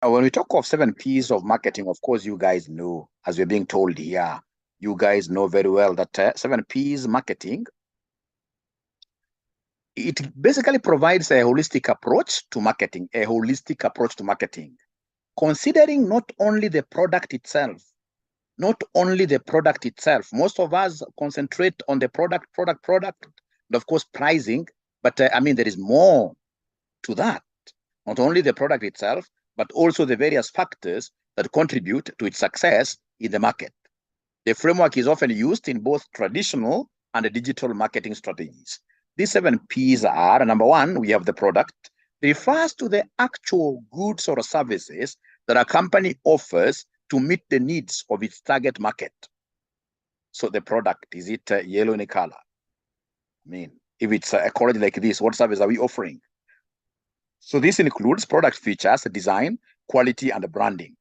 When we talk of 7 Ps of marketing, of course, you guys know, as we're being told here, you guys know very well that 7 Ps marketing, it basically provides a holistic approach to marketing, considering not only the product itself, Most of us concentrate on the product, and of course, pricing. But I mean, there is more to that. Not only the product itself, but also the various factors that contribute to its success in the market. The framework is often used in both traditional and digital marketing strategies. These 7 Ps are, number one, we have the product. It refers to the actual goods or services that a company offers to meet the needs of its target market. So the product, is it yellow in color? I mean, if it's a college like this, what service are we offering? So this includes product features, design, quality, and branding.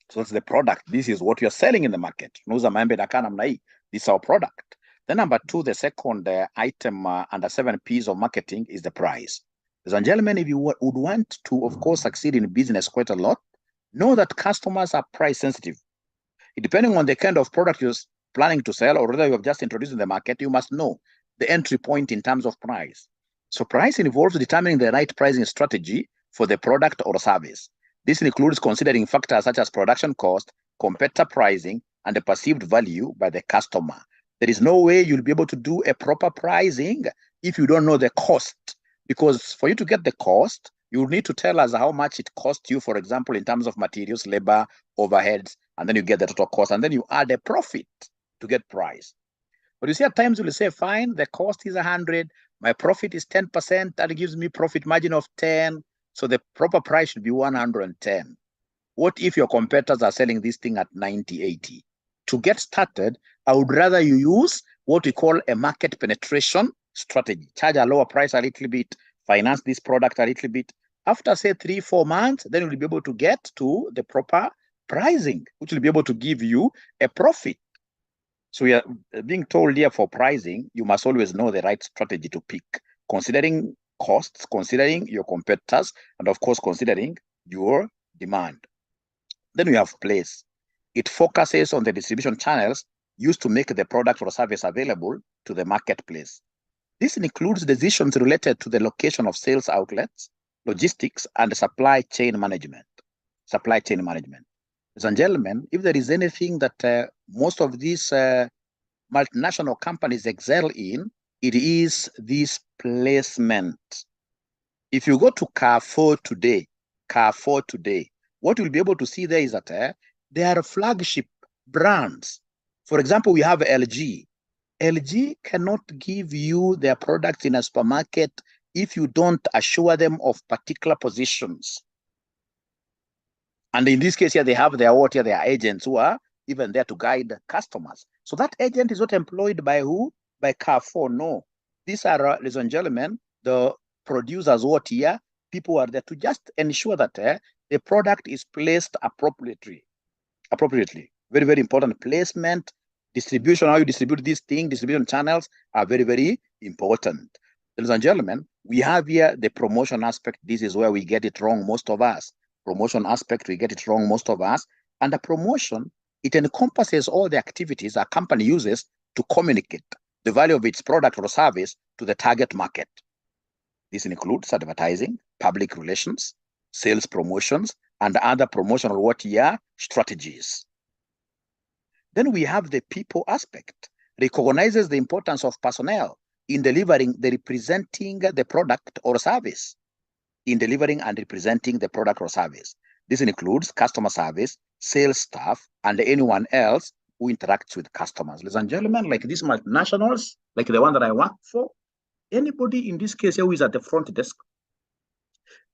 So that's the product. This is what you're selling in the market. This is our product. Then number two, the second item under 7 Ps of marketing is the price. Ladies and gentlemen, if you would want to, of course, succeed in business quite a lot, know that customers are price sensitive. Depending on the kind of product you're planning to sell or whether you have just introduced in the market, you must know the entry point in terms of price. So price involves determining the right pricing strategy for the product or service. This includes considering factors such as production cost, competitor pricing, and the perceived value by the customer. There is no way you'll be able to do a proper pricing if you don't know the cost, because for you to get the cost, you need to tell us how much it costs you, for example, in terms of materials, labor, overheads, and then you get the total cost, and then you add a profit to get price. But you see, at times you'll say, fine, the cost is 100, my profit is 10%, that gives me profit margin of 10, so the proper price should be 110. What if your competitors are selling this thing at 90, 80? To get started, I would rather you use what we call a market penetration strategy. Charge a lower price a little bit, finance this product a little bit. After, say, 3-4 months, then you'll be able to get to the proper pricing, which will be able to give you a profit. So we are being told here for pricing, you must always know the right strategy to pick, considering costs, considering your competitors, and of course, considering your demand. Then we have place. It focuses on the distribution channels used to make the product or service available to the marketplace. This includes decisions related to the location of sales outlets, logistics, and supply chain management. Ladies and gentlemen, if there is anything that most of these multinational companies excel in, it is this placement. If you go to Carrefour today, what you'll be able to see there is that they are flagship brands. For example, we have LG. LG cannot give you their products in a supermarket if you don't assure them of particular positions. And in this case here, they have their agents who are even there to guide customers. So that agent is not employed by who? By Carrefour, no. These are, ladies and gentlemen, the producers here. People are there to just ensure that the product is placed appropriately. Very, very important. Placement, distribution, how you distribute this thing, distribution channels are very, very important. Ladies and gentlemen, we have here the promotion aspect. This is where we get it wrong, most of us. Promotion aspect, we get it wrong, most of us. And the promotion, it encompasses all the activities a company uses to communicate the value of its product or service to the target market. This includes advertising, public relations, sales promotions, and other promotional strategies. Then we have the people aspect, recognizes the importance of personnel in delivering representing the product or service. This includes customer service, sales staff, and anyone else who interacts with customers. Ladies and gentlemen, like these multinationals, like the one that I work for, anybody in this case who is at the front desk,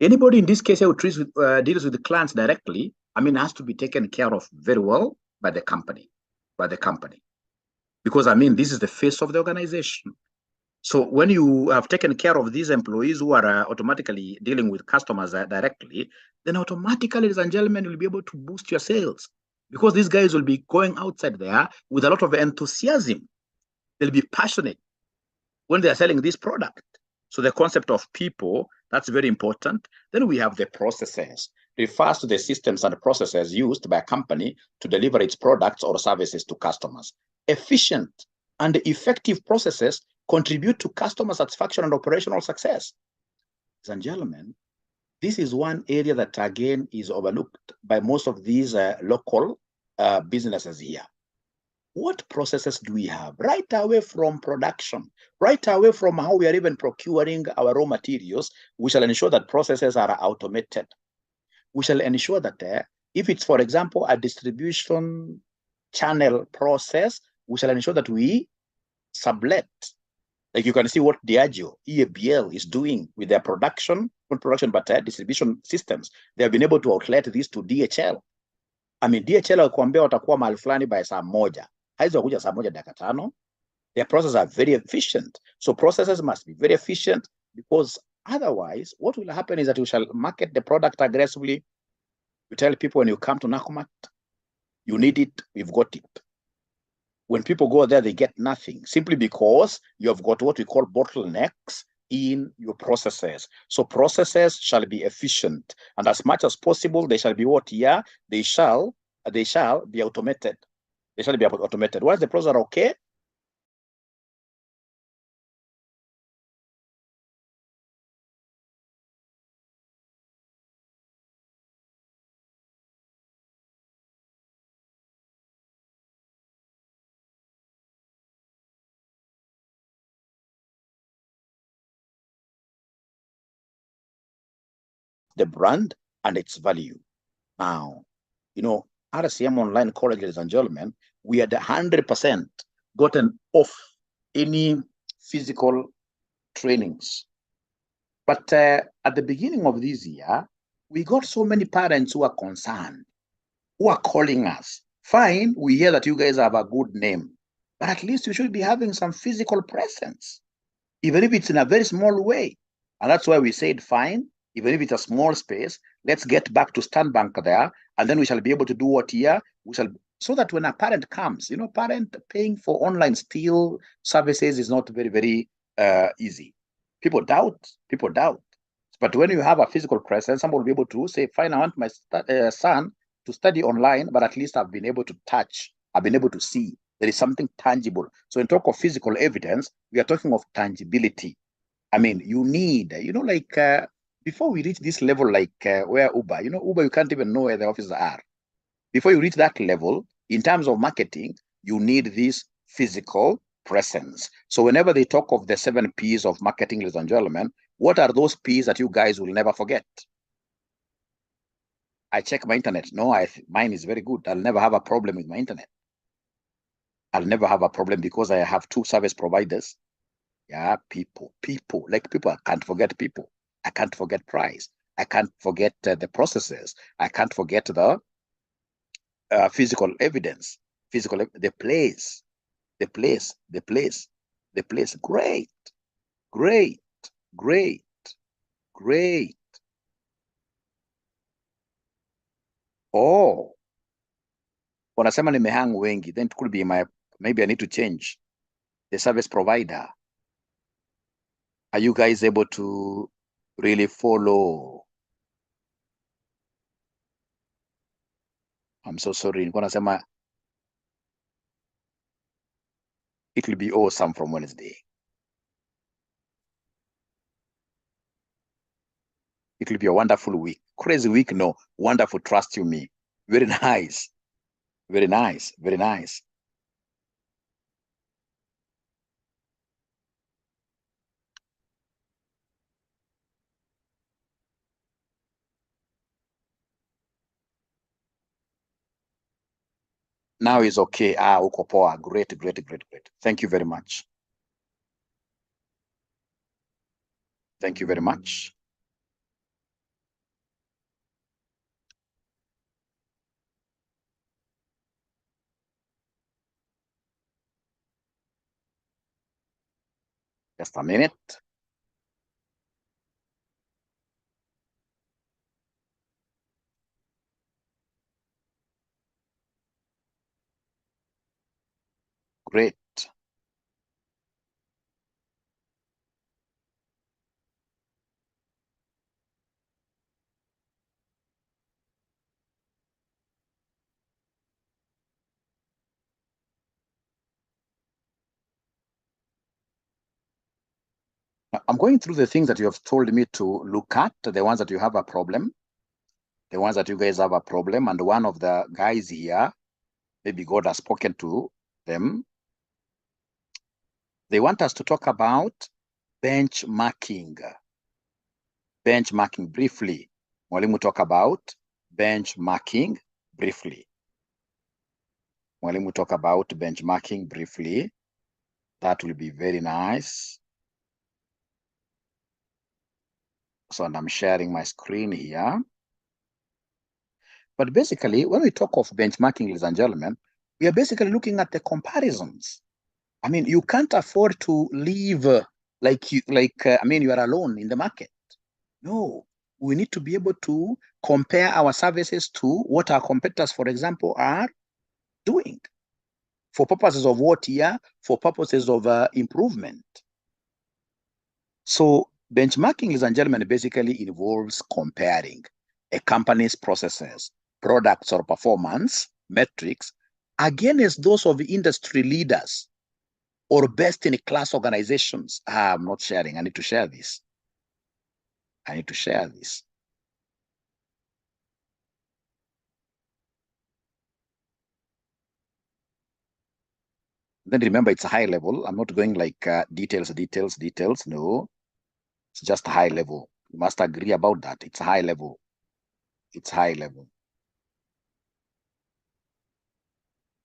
anybody in this case who deals with the clients directly, has to be taken care of very well by the company. Because, this is the face of the organization. So when you have taken care of these employees who are automatically dealing with customers directly, then automatically, ladies and gentlemen, you'll be able to boost your sales, because these guys will be going outside there with a lot of enthusiasm. They'll be passionate when they are selling this product. So the concept of people, that's very important. Then we have the processes. refers to the systems and processes used by a company to deliver its products or services to customers. Efficient and effective processes contribute to customer satisfaction and operational success. Ladies and gentlemen, this is one area that, again, is overlooked by most of these local businesses here. What processes do we have? Right away from production, right away from how we are even procuring our raw materials, we shall ensure that processes are automated. We shall ensure that if it's, for example, a distribution channel process, we shall ensure that we sublet. Like you can see what Diageo, EABL is doing with their production, not production, but distribution systems. They have been able to outlet this to DHL. I mean, DHL wakuambia watakuwa mahali fulani by saa moja. Haizi wakuja saa moja dakika tano. Their processes are very efficient. So processes must be very efficient, because otherwise, what will happen is that we shall market the product aggressively. We tell people, when you come to Nakumatt, you need it, we've got it. When people go there, they get nothing, simply because you have got what we call bottlenecks in your processes. So processes shall be efficient, and as much as possible, they shall be what? Yeah, they shall be automated. They shall be automated. Once the processes are okay, the brand and its value. Now, RCM Online College, ladies and gentlemen, we had 100% gotten off any physical trainings. But at the beginning of this year, we got so many parents who are concerned, who are calling us. Fine, we hear that you guys have a good name, but at least you should be having some physical presence, even if it's in a very small way. And that's why we said, fine, even if it's a small space, let's get back to Stand Bank there, and then we shall be able to do what here? So that when a parent comes, parent paying for online still services is not very, very easy. People doubt. But when you have a physical presence, someone will be able to say, fine, I want my son to study online, but at least I've been able to touch, I've been able to see. There is something tangible. So in talk of physical evidence, we are talking of tangibility. I mean, you need, before we reach this level, like where Uber, Uber, you can't even know where the offices are. Before you reach that level, in terms of marketing, you need this physical presence. So whenever they talk of the 7 P's of marketing, ladies and gentlemen, what are those P's that you guys will never forget? I check my internet. No, mine is very good. I'll never have a problem with my internet. I'll never have a problem because I have 2 service providers. Yeah, people. I can't forget people. I can't forget price. I can't forget the processes. I can't forget the physical evidence, the place. Great. Oh, wanasema nimehang wengi, then it could be maybe I need to change the service provider. Are you guys able to really follow? I'm so sorry. Wanasema it will be awesome from Wednesday. It will be a wonderful week. Crazy week, no. Wonderful, trust you me. Very nice. Very nice. Very nice. Now is okay. Uko poa. Great. Thank you very much. Thank you very much. Just a minute. Great. I'm going through the things that you have told me to look at, the ones that you have a problem, the ones that you guys have a problem. And one of the guys here, maybe God has spoken to them. They want us to talk about benchmarking. Benchmarking briefly. Mwalimu talk about benchmarking briefly. Mwalimu talk about benchmarking briefly. That will be very nice. So I'm sharing my screen here. But basically, when we talk of benchmarking, ladies and gentlemen, we are basically looking at the comparisons. I mean, you can't afford to live you are alone in the market. No, we need to be able to compare our services to what our competitors, for example, are doing for purposes of what here? For purposes of improvement. So benchmarking, ladies and gentlemen, basically involves comparing a company's processes, products, or performance metrics against those of the industry leaders or best-in-class organizations. I'm not sharing. I need to share this. I need to share this. Then remember, it's a high level. I'm not going like details. No, it's just high level. You must agree about that. It's high level. It's high level.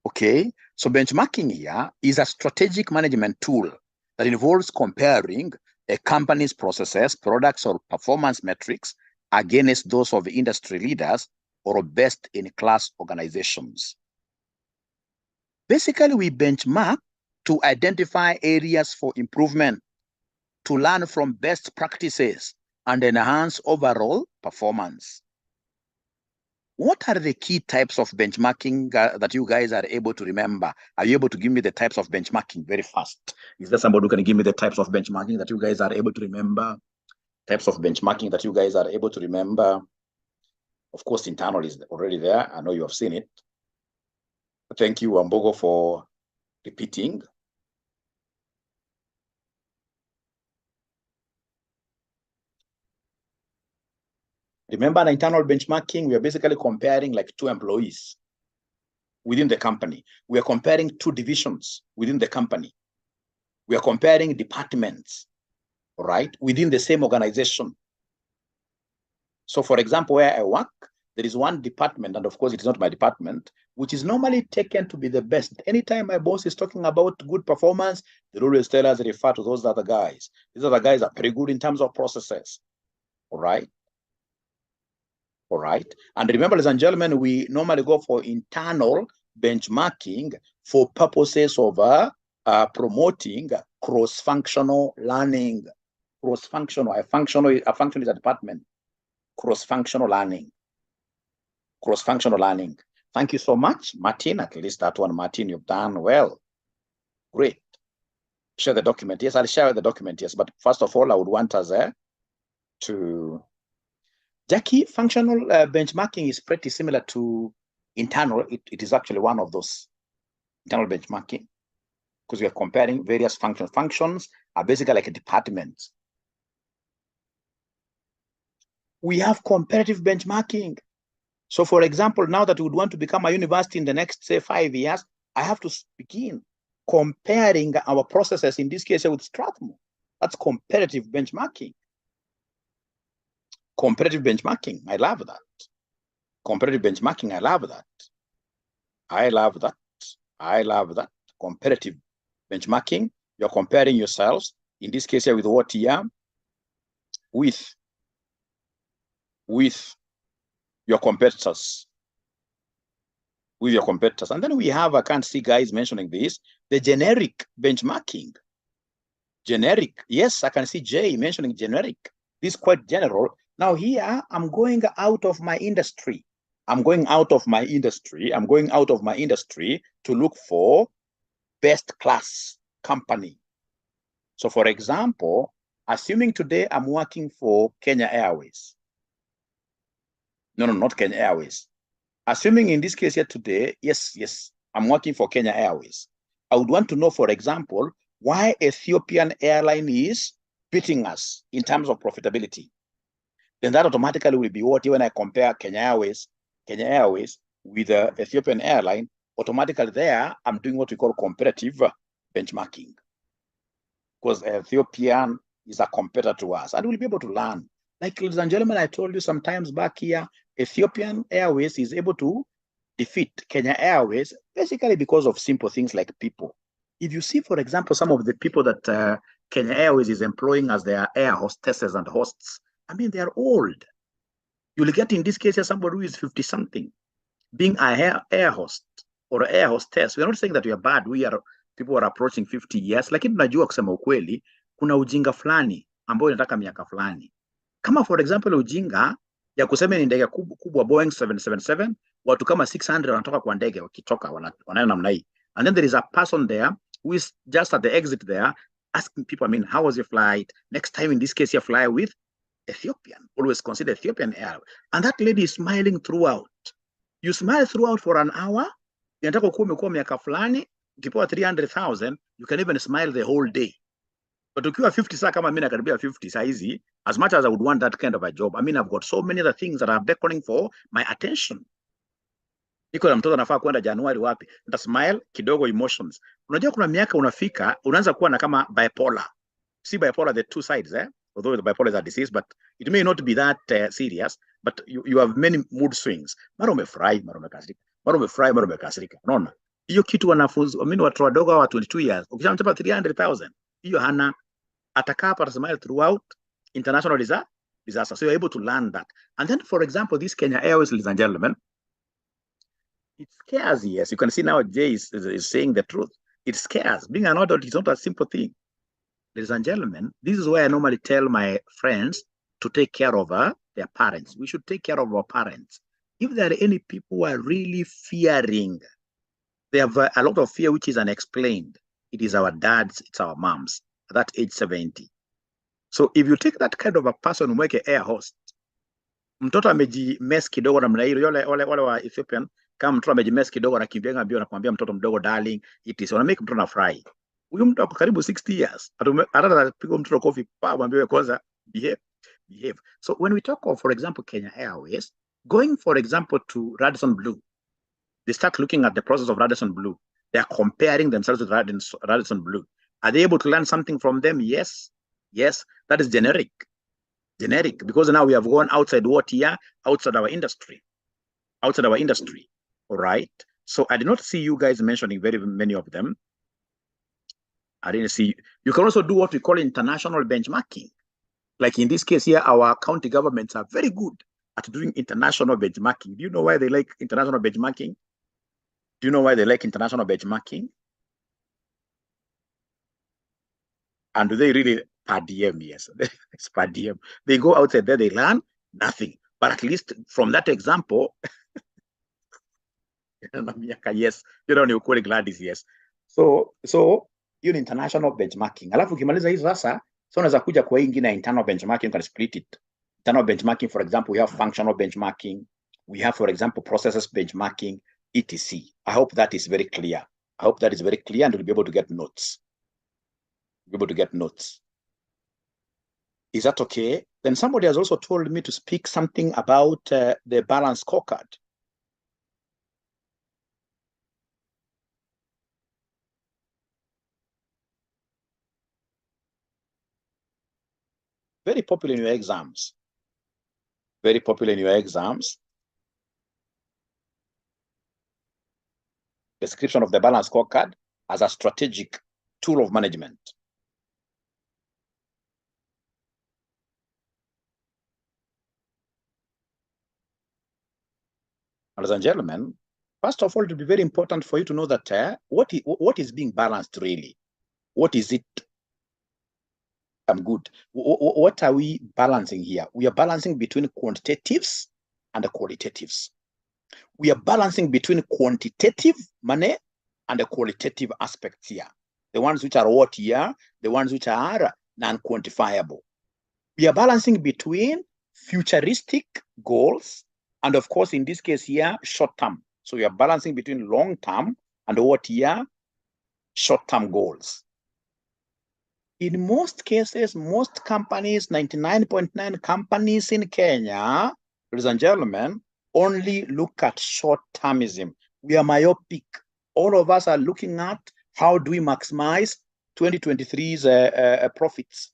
Okay, so benchmarking here is a strategic management tool that involves comparing a company's processes, products, or performance metrics against those of industry leaders or best-in-class organizations. Basically, we benchmark to identify areas for improvement, to learn from best practices, and enhance overall performance. What are the key types of benchmarking that you guys are able to remember? Are you able to give me the types of benchmarking very fast? Is there somebody who can give me the types of benchmarking that you guys are able to remember? Types of benchmarking that you guys are able to remember? Of course, internal is already there. I know you have seen it. Thank you, Ambogo, for repeating. Remember, in internal benchmarking, we are basically comparing like two employees within the company. We are comparing two divisions within the company. We are comparing departments, right, within the same organization. So, for example, where I work, there is one department, and of course, it is not my department, which is normally taken to be the best. Anytime my boss is talking about good performance, they always tell us, refer to those other guys. These other guys are pretty good in terms of processes, all right? All right. And remember, ladies and gentlemen, we normally go for internal benchmarking for purposes of promoting cross-functional learning. Cross-functional, a function is a department. Cross-functional learning. Cross-functional learning. Thank you so much, Martin. At least that one, Martin, you've done well. Great. Share the document. Yes, I'll share the document. Yes, but first of all, I would want us to... Jackie, functional benchmarking is pretty similar to internal. It is actually one of those internal benchmarking because we are comparing various functions. Functions are basically like a department. We have comparative benchmarking. So for example, now that we would want to become a university in the next, say, 5 years, I have to begin comparing our processes, in this case with Strathmore. That's comparative benchmarking. Comparative benchmarking, I love that. Comparative benchmarking, I love that. I love that. I love that. Comparative benchmarking, you're comparing yourselves, in this case here with what here? With your competitors. With your competitors. And then we have, I can't see guys mentioning this, the generic benchmarking. Generic, yes, I can see Jay mentioning generic. This is quite general. Now here, I'm going out of my industry. I'm going out of my industry to look for best class company. So for example, assuming today I'm working for Kenya Airways. No, not Kenya Airways. Assuming in this case here today, yes, I'm working for Kenya Airways. I would want to know, for example, why Ethiopian airline is beating us in terms of profitability, then that automatically will be what, when I compare Kenya Airways with Ethiopian airline, automatically there, I'm doing what we call comparative benchmarking. Because Ethiopian is a competitor to us, and we'll be able to learn. Like, ladies and gentlemen, I told you sometimes back here, Ethiopian Airways is able to defeat Kenya Airways basically because of simple things like people. If you see, for example, some of the people that Kenya Airways is employing as their air hostesses and hosts, I mean, they are old. You'll get in this case here somebody who is 50-something being a air host or air hostess. We're not saying that we are bad. People are approaching 50 years, lakini tunajua kusema ukweli, kuna ujinga fulani ambao inataka miaka fulani. Kama for example ujinga ya kusema ni ndege kubwa Boeing 777, watu kama 600 wanatoka kwa ndege, wakitoka wanaenda namna hii. And then there is a person there who is just at the exit there asking people, I mean, how was your flight? Next time in this case you fly with Ethiopian. Always consider Ethiopian Airways. And that lady is smiling throughout. You smile throughout for an hour. Inataka kuwa umekuwa miaka fulani, ukipewa 300,000, you can even smile the whole day. But ukiwa 50 saa kama mimi nakaribia 50 saa hizi, as much as I would want that kind of a job, I mean, I've got so many other things that are beckoning for my attention. Niko na mtoto anafaa kwenda Januari wapi? Nita smile kidogo, emotions. Unajua kuna miaka unafika, unaanza kuwa na kama bipolar. See bipolar, the two sides, although the bipolar is a disease, but it may not be that serious, but you have many mood swings. Mara umefurahi, mara umekasirika. Mara umefurahi, mara umekasirika. Unaona? Hiyo kitu wanafunzi, I mean, watu wadogo wa 22 years, ukishamchapa 300,000, hiyo hana, atakaa hapa atasmile throughout. International is a disaster. So you're able to learn that. And then, for example, this Kenya Airways, ladies and gentlemen, it scares, yes. You can see now Jay is saying the truth. It scares. Being an adult is not a simple thing. Ladies and gentlemen, this is why I normally tell my friends to take care of their parents. We should take care of our parents. If there are any people who are really fearing, they have a lot of fear which is unexplained. It is our dads, it's our moms at that age 70. So if you take that kind of a person, make an air host, mtoto amejimes kidogo namna hiyo, wale wa Ethiopian, kama mtoto amejimes kidogo anakimbia mbio nakwambia mtoto mdogo darling, it is, make mtoto anafurahi. Huyu mtu ako karibu 60 years. Hata anapiga mtoto kofi pa mwambie kwanza behave. So when we talk of, for example, Kenya Airways, going, for example, to Radisson Blu, they start looking at the process of Radisson Blu. They are comparing themselves with Radisson Blu. Are they able to learn something from them? Yes. That is generic, because now we have gone outside what here? Outside our industry. All right. So I did not see you guys mentioning very many of them. I didn't see. You can also do what we call international benchmarking. Like in this case here, our county governments are very good at doing international benchmarking. Do you know why they like international benchmarking? And do they really per diem? Yes, it's per diem. They go outside there, they learn nothing. But at least from that example, yes, Gladys, yes. So hiyo ni international benchmarking. Alafu ukimaliza hii sasa, so unaweza kuja kwa hii ingine internal benchmarking, you can split it. Internal benchmarking, for example, we have functional benchmarking, we have, for example, processes benchmarking, etc. I hope that is very clear. And we'll be able to get notes. Is that okay? Then somebody has also told me to speak something about the balance scorecard. Very popular in your exams. Description of the balance scorecard as a strategic tool of management. Ladies and gentlemen, first of all, it will be very important for you to know that what is being balanced really? What is it? I'm good. What are we balancing here? We are balancing between quantitatives and the qualitatives. We are balancing between quantitative money and the qualitative aspects here. The ones which are what here, the ones which are non-quantifiable. We are balancing between futuristic goals and, of course, in this case here, short-term. So we are balancing between long-term and what here, short-term goals. In most cases, most companies, 99.9 companies in Kenya, ladies and gentlemen, only look at short-termism. We are myopic. All of us are looking at how do we maximize 2023's profits.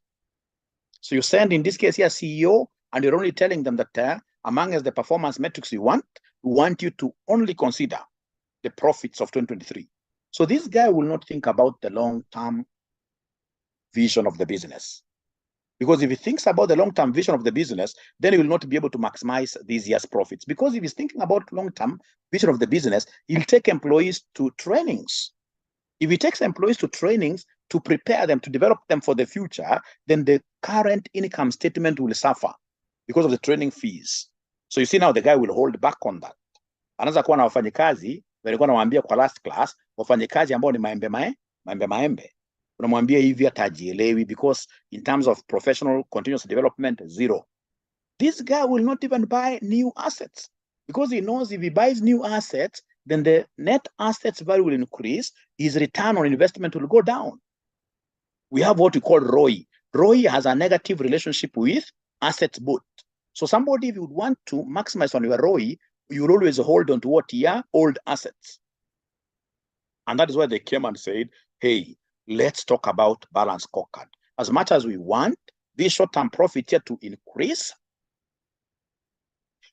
So you send, in this case here, CEO, and you're only telling them that among the performance metrics we want you to only consider the profits of 2023. So this guy will not think about the long-term vision of the business. Because if he thinks about the long-term vision of the business, then he will not be able to maximize this year's profits. Because if he's thinking about long-term vision of the business, he'll take employees to trainings. If he takes employees to trainings to prepare them, to develop them for the future, then the current income statement will suffer because of the training fees. So you see now the guy will hold back on that. Anaanza kuwa na wafanyikazi, walikuwa nawaambia kwa last class, wafanyikazi ambao ni maembe. Unamwambia hivi hatajielewi because in terms of professional continuous development, zero. This guy will not even buy new assets because he knows if he buys new assets, then the net assets value will increase, his return on investment will go down. We have what we call ROI. ROI has a negative relationship with assets bought. So somebody, if you would want to maximize on your ROI, you will always hold on to what here? Old assets. And that is why they came and said, hey, let's talk about balanced scorecard. As much as we want this short-term profit here to increase,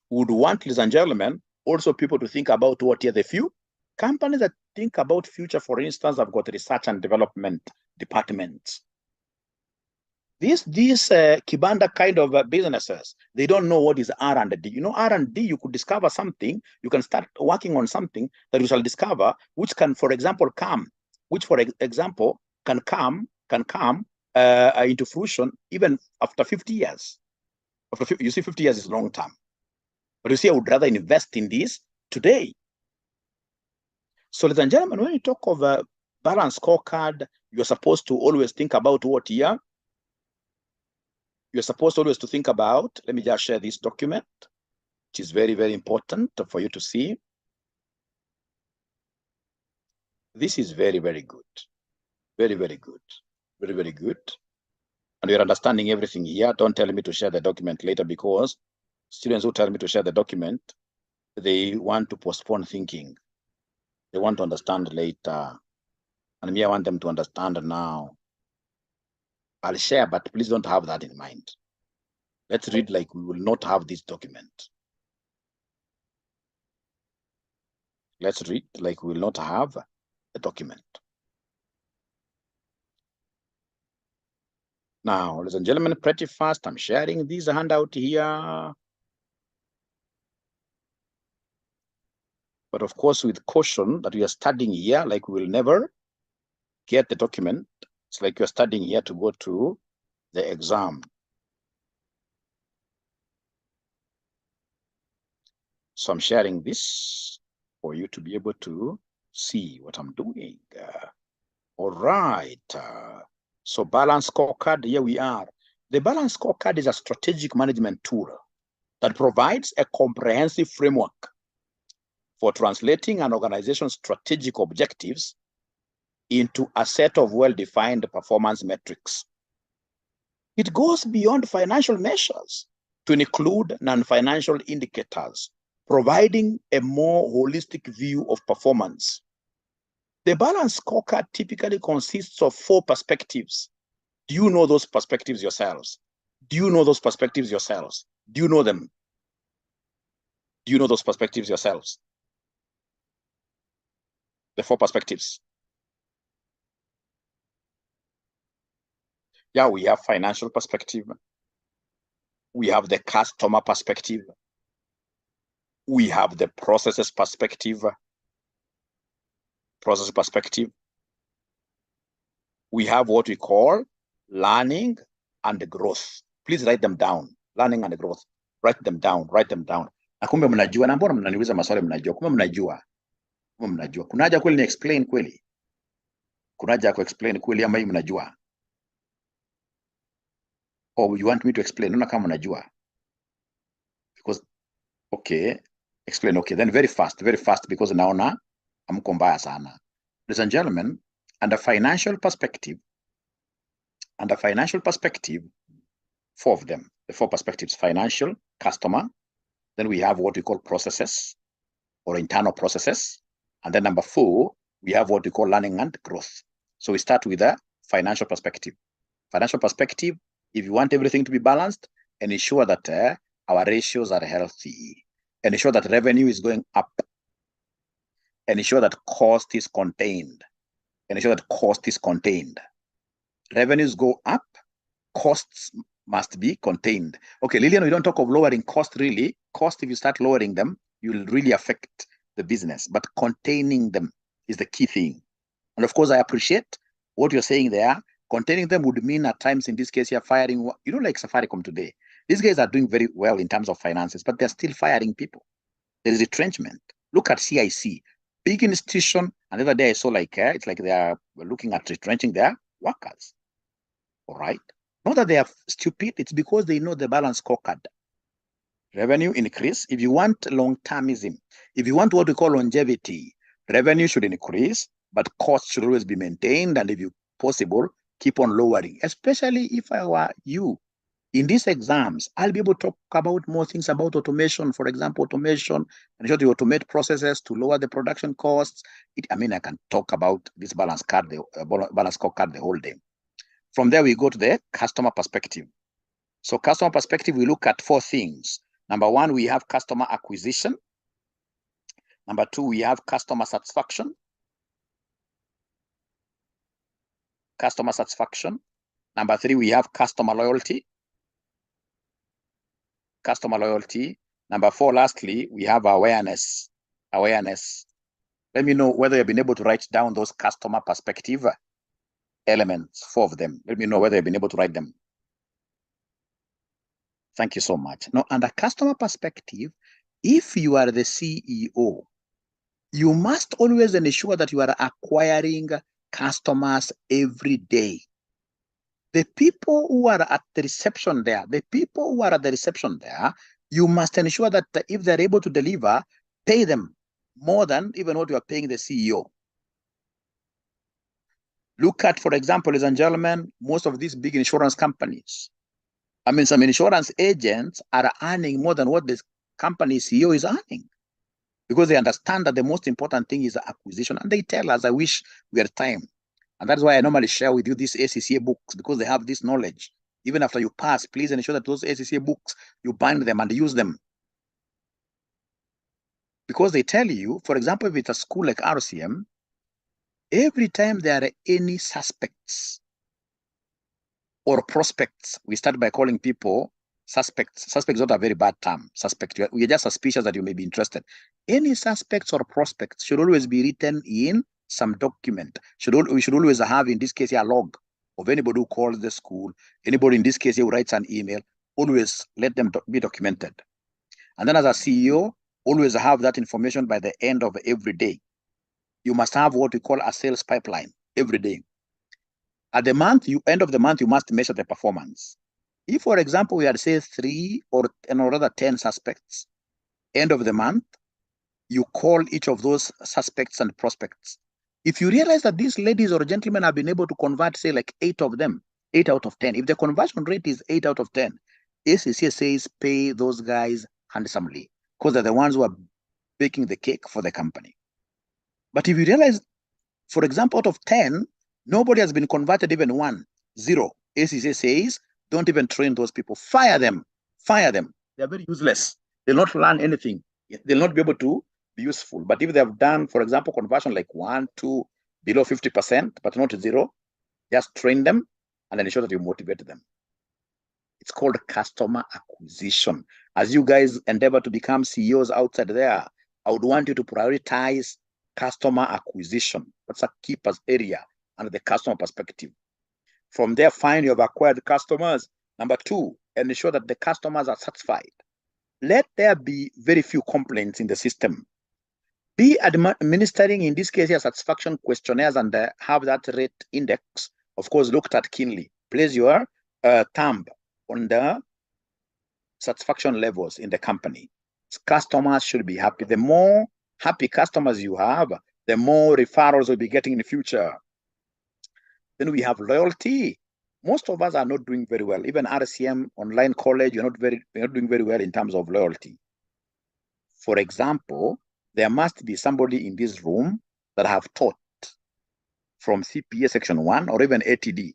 we would want, ladies and gentlemen, also people to think about what here the few companies that think about future, for instance, have got research and development departments. These Kibanda kind of businesses, they don't know what is R&D. You know, R&D, you could discover something, you can start working on something that you shall discover, which can, for example, come into fruition even after 50 years. You see, 50 years is long term. But you see, I would rather invest in this today. So, ladies and gentlemen, when you talk of a balanced scorecard, you're supposed to always think about what year? You're supposed always to think about, let me just share this document, which is very, very important for you to see. This is very, very good. Very, very good. Very, very good. And you're understanding everything here. Don't tell me to share the document later, because students who tell me to share the document, they want to postpone thinking. They want to understand later. And me, I want them to understand now. I'll share, but please don't have that in mind. Let's read like we will not have this document. Let's read like we will not have a document. Now, ladies and gentlemen, pretty fast, I'm sharing this handout here. But of course, with caution that we are studying here, like we will never get the document. It's like you're studying here to go to the exam. So I'm sharing this for you to be able to see what I'm doing. All right. So balance scorecard, here we are. The balance scorecard is a strategic management tool that provides a comprehensive framework for translating an organization's strategic objectives into a set of well-defined performance metrics. It goes beyond financial measures to include non-financial indicators, providing a more holistic view of performance. The balance scorecard typically consists of 4 perspectives. Do you know those perspectives yourselves? Do you know those perspectives yourselves? Do you know them? Do you know those perspectives yourselves? The 4 perspectives. Yeah, we have financial perspective. We have the customer perspective. We have the processes perspective. Process perspective. We have what we call learning and growth. Please write them down. Learning and growth. Write them down. Write them down. Na kumbe mnajua, na mbona mnaniuliza maswali mnajua? Kumbe mnajua. Kumbe mnajua. Kuna haja kweli ni explain kweli? Kuna haja ku explain kweli ama hii mnajua? Or you want me to explain? Naona kama mnajua. Because okay, explain. Okay, then very fast because naona hamko mbaya sana. Ladies and gentlemen, under financial perspective, Under financial perspective, 4 of them, the 4 perspectives: financial, customer, then we have what we call processes or internal processes. And then number 4, we have what we call learning and growth. So we start with a financial perspective. Financial perspective, if you want everything to be balanced, and ensure that our ratios are healthy, and ensure that revenue is going up, and ensure that cost is contained, and ensure that cost is contained. Revenues go up, costs must be contained. Okay, Lillian, we don't talk of lowering cost really. Cost, if you start lowering them, you'll really affect the business, but containing them is the key thing. And of course, I appreciate what you're saying there. Containing them would mean at times, in this case, you're firing, like Safaricom today. These guys are doing very well in terms of finances, but they're still firing people. There's retrenchment. Look at CIC, big institution. And the other day I saw it's like they are looking at retrenching their workers. All right. Not that they are stupid, it's because they know the balance scorecard. Revenue increase. If you want long-termism, if you want what we call longevity, revenue should increase, but cost should always be maintained. And if you possible, keep on lowering. Especially if I were you. In these exams, I'll be able to talk about more things about automation. For example, automation, and show you automate processes to lower the production costs. I can talk about this balance scorecard the whole day. From there, we go to the customer perspective. So customer perspective, we look at 4 things. Number 1, we have customer acquisition. Number 2, we have customer satisfaction. Customer satisfaction. Number 3, we have customer loyalty. Customer loyalty. Number 4, lastly, we have awareness. Awareness. Let me know whether you've been able to write down those customer perspective elements, 4 of them. Let me know whether you've been able to write them. Thank you so much. Now, under customer perspective, if you are the CEO, you must always ensure that you are acquiring customers every day. The people who are at the reception there, you must ensure that if they're able to deliver, pay them more than even what you are paying the CEO. Look at, for example, ladies and gentlemen, most of these big insurance companies. Some insurance agents are earning more than what the company CEO is earning, because they understand that the most important thing is acquisition. And they tell us, I wish we had time. And that's why I normally share with you these ACCA books, because they have this knowledge. Even after you pass, please ensure that those ACCA books, you bind them and use them. Because they tell you, for example, if it's a school like RCM, every time there are any suspects or prospects, we start by calling people suspects. Suspects is not a very bad term. Suspect, we are just suspicious that you may be interested. Any suspects or prospects should always be written in some document. We should always have, in this case, a log of anybody who calls the school, anybody in this case who writes an email. Always let them be documented. And then as a CEO, always have that information by the end of every day. You must have what we call a sales pipeline every day. At the end of the month, you must measure the performance. If, for example, we had, say, 3 or 10 suspects, end of the month, you call each of those suspects and prospects. If you realize that these ladies or gentlemen have been able to convert, say, like 8 of them, 8 out of 10, if the conversion rate is 8 out of 10, ACCA says pay those guys handsomely, because they're the ones who are baking the cake for the company. But if you realize, for example, out of 10, nobody has been converted, even 1, 0. ACCA says, don't even train those people. Fire them. Fire them. They're very useless. They'll not learn anything. They'll not be able to be useful. But if they have done, for example, conversion like 1, 2, below 50%, but not 0, just train them and ensure that you motivate them. It's called customer acquisition. As you guys endeavor to become CEOs outside there, I would want you to prioritize customer acquisition. That's a key area under the customer perspective. From there, find you have acquired customers. Number 2, ensure that the customers are satisfied. Let there be very few complaints in the system. Be administering, in this case, satisfaction questionnaires and have that rate index, of course, looked at keenly. Place your thumb on the satisfaction levels in the company. Customers should be happy. The more happy customers you have, the more referrals will be getting in the future. Then we have loyalty. most of us are not doing very well. Even RCM, online college, you're not doing very well in terms of loyalty. For example, there must be somebody in this room that have taught from CPA section 1 or even ATD.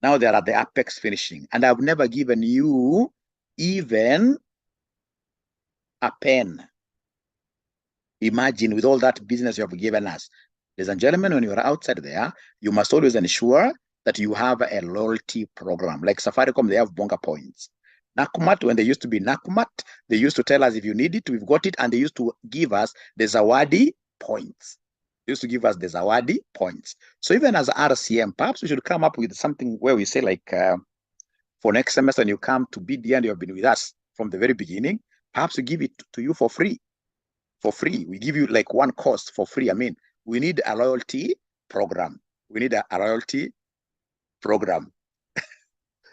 Now they're at the apex finishing, and I've never given you even a pen. Imagine with all that business you have given us. Ladies and gentlemen, when you're outside there, you must always ensure that you have a loyalty program. Like Safaricom, they have Bonga points. Nakumat, when they used to be Nakumat, they used to tell us if you need it, we've got it, and they used to give us the Zawadi points. They used to give us the Zawadi points. So even as RCM, perhaps we should come up with something where we say like, for next semester, when you come to BD and you've been with us from the very beginning, perhaps we give it to you for free. For free. We give you like one course for free. I mean, we need a loyalty program. We need a loyalty program.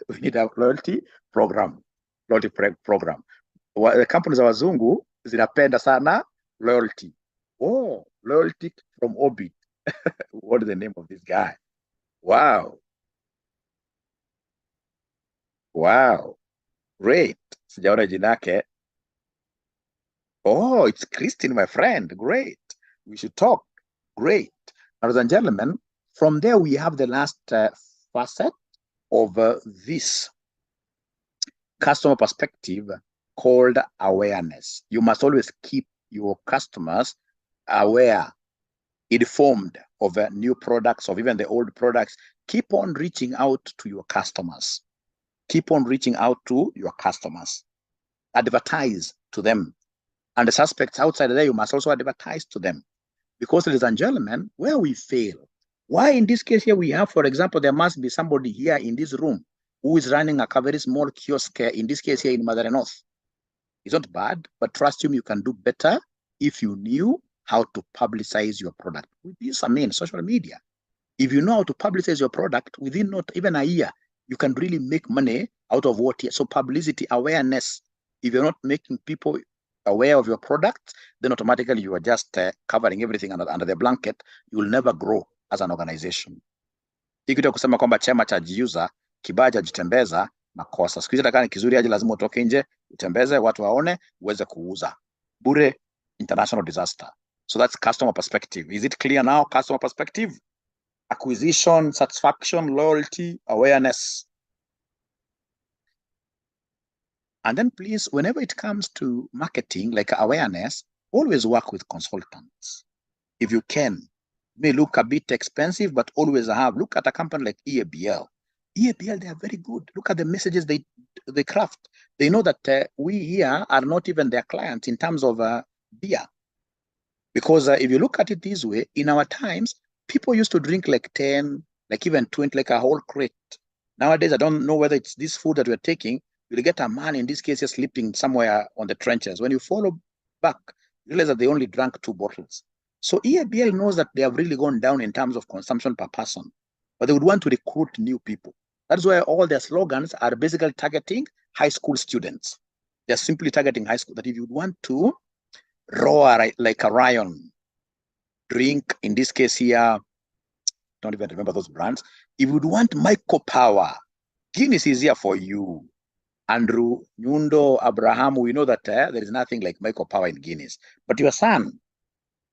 We need a loyalty program. Loyalty program. The companies za wazungu zinapenda sana loyalty. Oh, loyalty from Orbit. What is the name of this guy? Wow. Wow. Great. Sijaona jina yake. Oh, it's Christine, my friend. Great. We should talk. Great. Ladies and gentlemen, from there we have the last facet of this customer perspective called awareness. You must always keep your customers aware, informed of new products, of even the old products. Keep on reaching out to your customers. Keep on reaching out to your customers. Advertise to them. And the suspects outside there, you must also advertise to them. Because, ladies and gentlemen, where we fail, why in this case here we have, for example, there must be somebody here in this room who is running a very small kiosk, in this case here in Mathare North. It's not bad, but trust me, you can do better if you knew how to publicize your product. With this, I mean, social media. If you know how to publicize your product, within not even a year, you can really make money out of what here. So publicity, awareness. If you're not making people aware of your product, then automatically you are just covering everything under the blanket. You will never grow as an organization. Hiki kusema kwamba chama cha jiuza, kibaya cha jitembeza, makosa. Siku hizi takani kizuri aje lazima utoke nje, utembeze, watu waone, uweze kuuza. Bure, international disaster. So that's customer perspective. Is it clear now? Customer perspective, acquisition, satisfaction, loyalty, awareness. And then please, whenever it comes to marketing, like awareness, always work with consultants. If you can, it may look a bit expensive, but always look at a company like 𝐨𝐼𝐿. 𝐨𝐼𝐿, they are very good. Look at the messages they craft. They know that we here are not even their clients in terms of beer. Because if you look at it this way, in our times, people used to drink like 10, like even 20, like a whole crate. Nowadays, I don't know whether it's this food that we're taking. You'll get a man, in this case, sleeping somewhere on the trenches. When you follow back, you realize that they only drank 2 bottles. So 𝐨𝐼𝐿 knows that they have really gone down in terms of consumption per person, but they would want to recruit new people. That's why all their slogans are basically targeting high school students. They're simply targeting high school, that if you want to roar like a lion, drink, in this case here, don't even remember those brands. If you would want micro power, Guinness is here for you. Andrew, Nyundo, Abraham, we know that there is nothing like micro power in Guinness. But your son,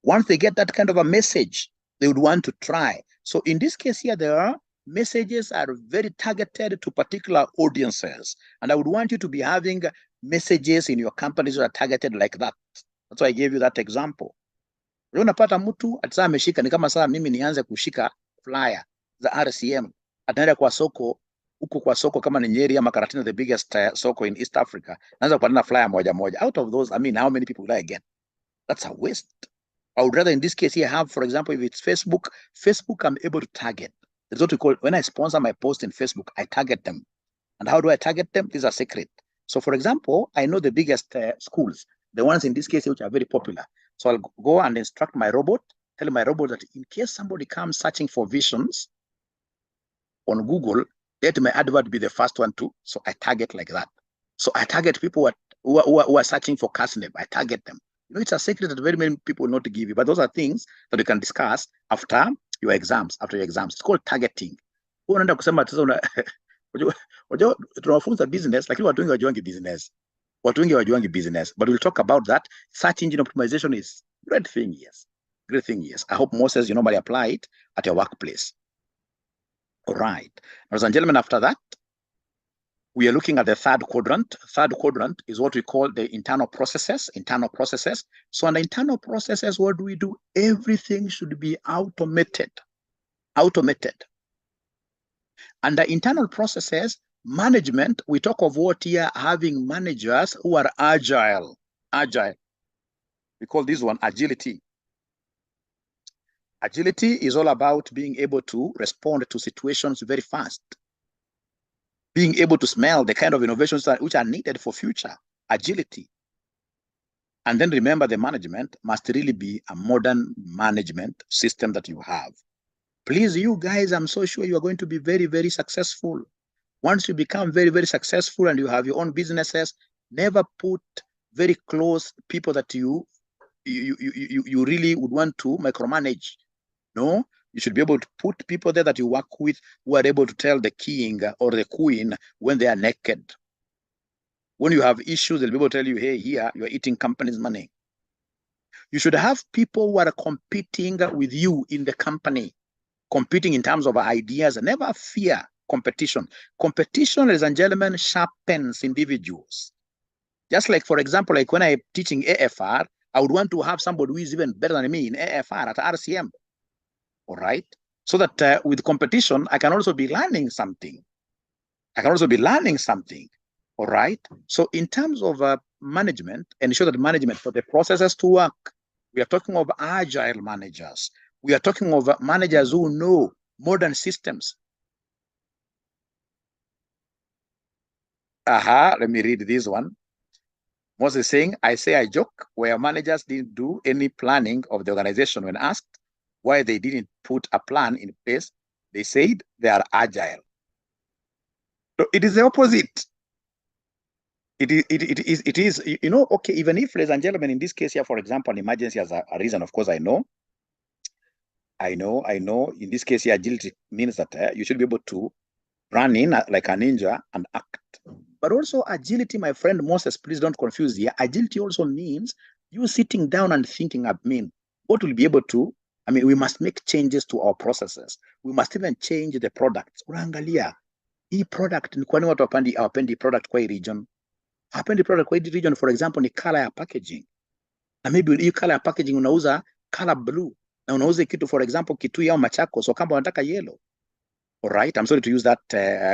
once they get that kind of a message, they would want to try. So in this case here, there are messages are very targeted to particular audiences. And I would want you to be having messages in your companies that are targeted like that. That's why I gave you that example. Unapata mtu atasa ameshika, ni kama saa mimi nianze kushika flyer za RCM. Ataenda kwa soko, huko kwa soko kama ni Nyeri ama Karatina, the biggest soko in East Africa. Naanza kupata flyer moja moja. Out of those, I mean, how many people will I get? That's a waste. I would rather in this case here have, for example, if it's Facebook, I'm able to target. That's what we call, when I sponsor my post in Facebook, I target them. And how do I target them? These are secret. So for example, I know the biggest schools, the ones in this case which are very popular. So I'll go and instruct my robot, tell my robot that in case somebody comes searching for visions on Google, let my advert be the first one too. So I target like that. So I target people who are searching for CASNEB. I target them. You know, it's a secret that very many people will not give you, but those are things that we can discuss after your exams. It's called targeting. tunawafunza business, lakini watu wengi hawajuangi business. Watu wengi hawajuangi business, but we'll talk about that. Search engine optimization is great thing, yes. Great thing, yes. I hope, Moses, you normally apply it at your workplace. All right. Ladies and gentlemen, after that, we are looking at the third quadrant. Third quadrant is what we call the internal processes. Internal processes. So on the internal processes, what do we do? Everything should be automated. Automated. Under internal processes, management, we talk of what here, having managers who are agile. Agile. We call this one agility. Agility is all about being able to respond to situations very fast. Being able to smell the kind of innovations which are needed for future. Agility. And then remember, the management must really be a modern management system that you have. Please, you guys, I'm so sure you are going to be very, very successful. Once you become very, very successful and you have your own businesses, never put very close people that you really would want to micromanage. No, you should be able to put people there that you work with who are able to tell the king or the queen when they are naked. When you have issues, they'll be able to tell you, hey, here, you're eating company's money. You should have people who are competing with you in the company, competing in terms of ideas. Never fear competition. Competition, ladies and gentlemen, sharpens individuals. Just like, for example, like when I'm teaching AFR, I would want to have somebody who is even better than me in AFR at RCM. All right. So that with competition, I can also be learning something. I can also be learning something. All right. So in terms of management, ensure that management for the processes to work, we are talking of agile managers. We are talking of managers who know modern systems. Let me read this one. Moses saying, I say I joke, where managers didn't do any planning of the organization when asked why they didn't put a plan in place. They said they are agile. So it is the opposite. It is, you know, okay, even if, ladies and gentlemen, in this case here, for example, an emergency has a reason, of course, I know, in this case here, agility means that you should be able to run in like a ninja and act. But also agility, my friend Moses, please don't confuse here. Agility also means you sitting down and thinking, what will be able to, we must make changes to our processes. We must even change the products. Unaangalia, hii product, ni kwani watu hawapendi product kwa hii region? Hawapendi product kwa hii region, for example, ni color ya packaging. Na maybe hii color ya packaging unauza color blue. Na unauza kitu, for example, kitu ya Machako, so kama wanataka yellow. All right, I'm sorry to use that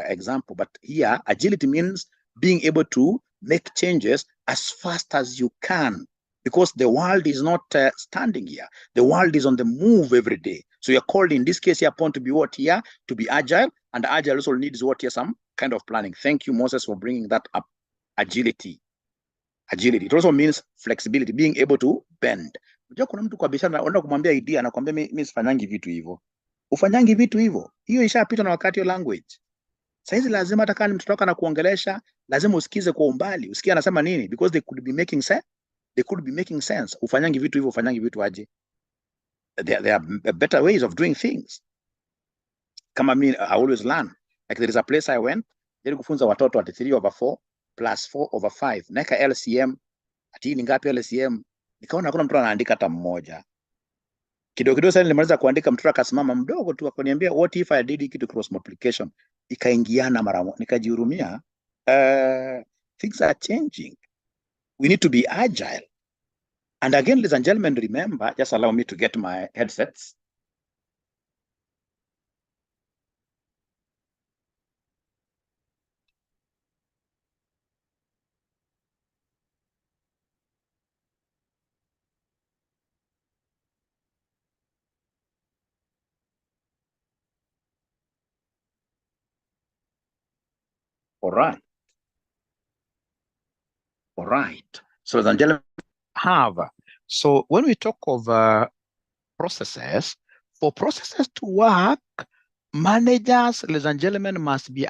example, but here, agility means being able to make changes as fast as you can, because the world is not standing here. The world is on the move every day. So you're called in this case here upon to be what here? To be agile, and agile also needs what here? Some kind of planning. Thank you, Moses, for bringing that up. Agility. Agility. It also means flexibility, being able to bend. Unajua kuna mtu kwa biashara anaenda kumwambia idea, anakuambia mimi sifanyangi vitu hivyo. Ufanyangi vitu hivyo. Hiyo ishapita na wakati wa language. Saizi lazima hata kama mtoto wako anakuongelesha, lazima usikize kwa umbali, usikie anasema nini, because they could be making sense. They could be making sense. Ufanyangi vitu hivyo, ufanyangi vitu aje. There are better ways of doing things. Kama I always learn. Like there is a place I went, nili kufunza watoto at 3/4 plus 4/5. Neka LCM, ati ni ngapi LCM? Nikaona hakuna mtu anaandika hata mmoja. Kidogo sana nilimaliza kuandika, mtoto akasimama mdogo tu akaniambia, what if I did kitu cross multiplication? Ikaingiana mara moja, nikajihurumia. Things are changing. We need to be agile. And again, ladies and gentlemen, remember, just allow me to get my headsets. All right. All right. So, ladies and gentlemen, so when we talk of processes, for processes to work, managers, ladies and gentlemen, must be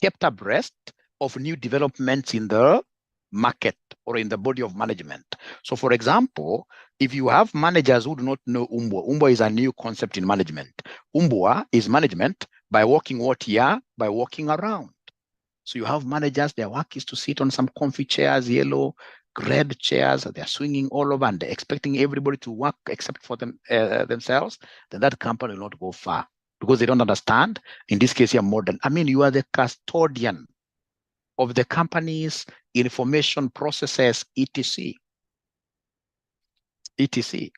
kept abreast of new developments in the market or in the body of management. So for example, if you have managers who do not know Umbwa is a new concept in management. Umbwa is management By walking what here? By walking around. So you have managers, their work is to sit on some comfy chairs, yellow, red chairs, they're swinging all over and they're expecting everybody to work except for themselves. Then that company will not go far because they don't understand. In this case, you're modern. I mean, you are the custodian of the company's information processes, etc. etc.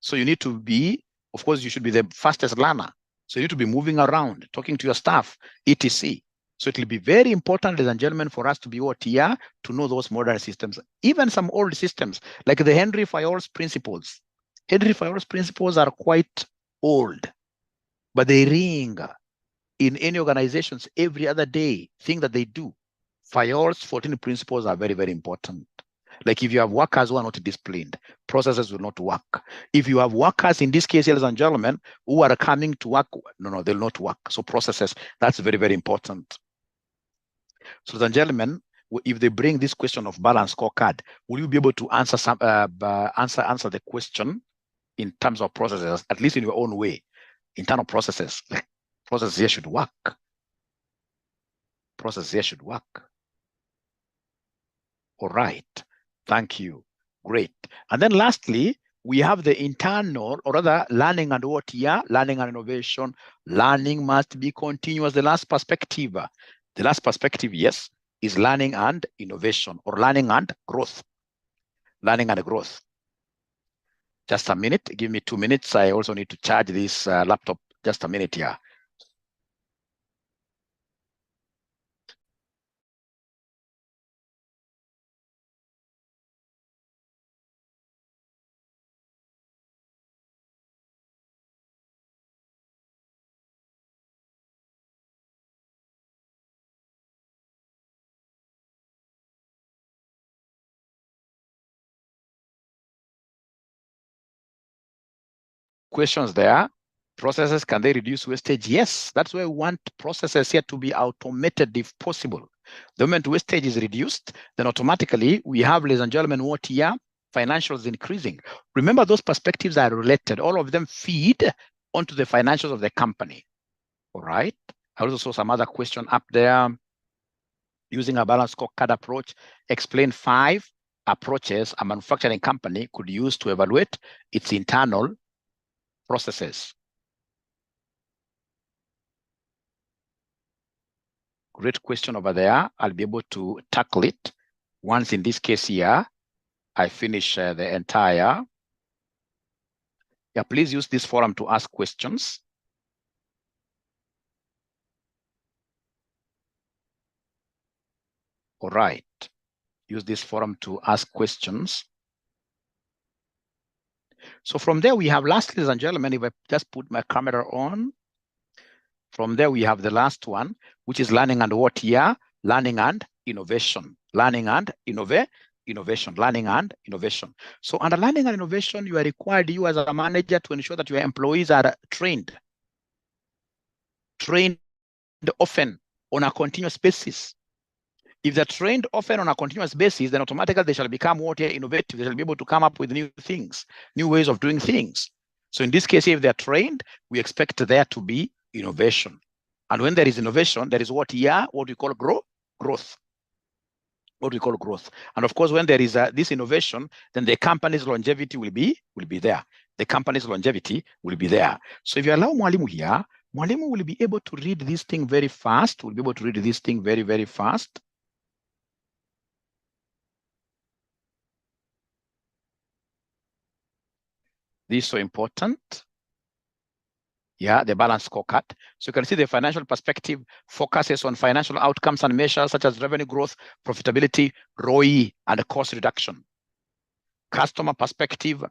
So you need to be, of course, you should be the fastest learner. So you need to be moving around, talking to your staff, etc. So it will be very important, ladies and gentlemen, for us to be what here, to know those modern systems, even some old systems, like the Henry Fayol's principles. Henry Fayol's principles are quite old, but they ring in any organizations every other day, thing that they do. Fayol's 14 principles are very, very important. Like if you have workers who are not disciplined, processes will not work. If you have workers, in this case, ladies and gentlemen, who are coming to work, no, they'll not work. So processes, that's very, very important. So ladies and gentlemen, if they bring this question of balance scorecard, will you be able to answer answer the question in terms of processes, at least in your own way, internal processes? Like processes here should work. Processes here should work. All right. Thank you. Great. And then lastly, we have the internal, or rather learning and what here? Learning and innovation. Learning must be continuous. The last perspective, yes, is learning and innovation, or learning and growth. Learning and growth. Just a minute. Give me 2 minutes. I also need to charge this laptop. Just a minute here. Questions there. Processes, can they reduce wastage? Yes, that's why we want processes here to be automated if possible. The moment wastage is reduced, then automatically we have, ladies and gentlemen, what here? Financials increasing. Remember, those perspectives are related. All of them feed onto the financials of the company. All right. I also saw some other question up there. Using a balanced scorecard approach, explain 5 approaches a manufacturing company could use to evaluate its internal processes. Great question over there. I'll be able to tackle it once, in this case here, I finish the entire. Yeah, please use this forum to ask questions. All right. Use this forum to ask questions. So from there, we have, lastly, ladies and gentlemen, if I just put my camera on, from there, we have the last one, which is learning and what here? Learning and innovation. Learning and innovation, learning and innovation. So under learning and innovation, you are required, you as a manager, to ensure that your employees are trained often on a continuous basis. If they're trained often on a continuous basis, then automatically they shall become what here? Innovative. They shall be able to come up with new things, new ways of doing things. So in this case, if they're trained, we expect there to be innovation. And when there is innovation, there is what here? What we call growth. What we call growth. And of course, when there is this innovation, then the company's longevity will be there. The company's longevity will be there. So if you allow Mwalimu here, Mwalimu will be able to read this thing very fast. Will be able to read this thing very, very fast. This is so important. Yeah, the balance scorecard. So you can see the financial perspective focuses on financial outcomes and measures such as revenue growth, profitability, ROI, and cost reduction. Customer perspective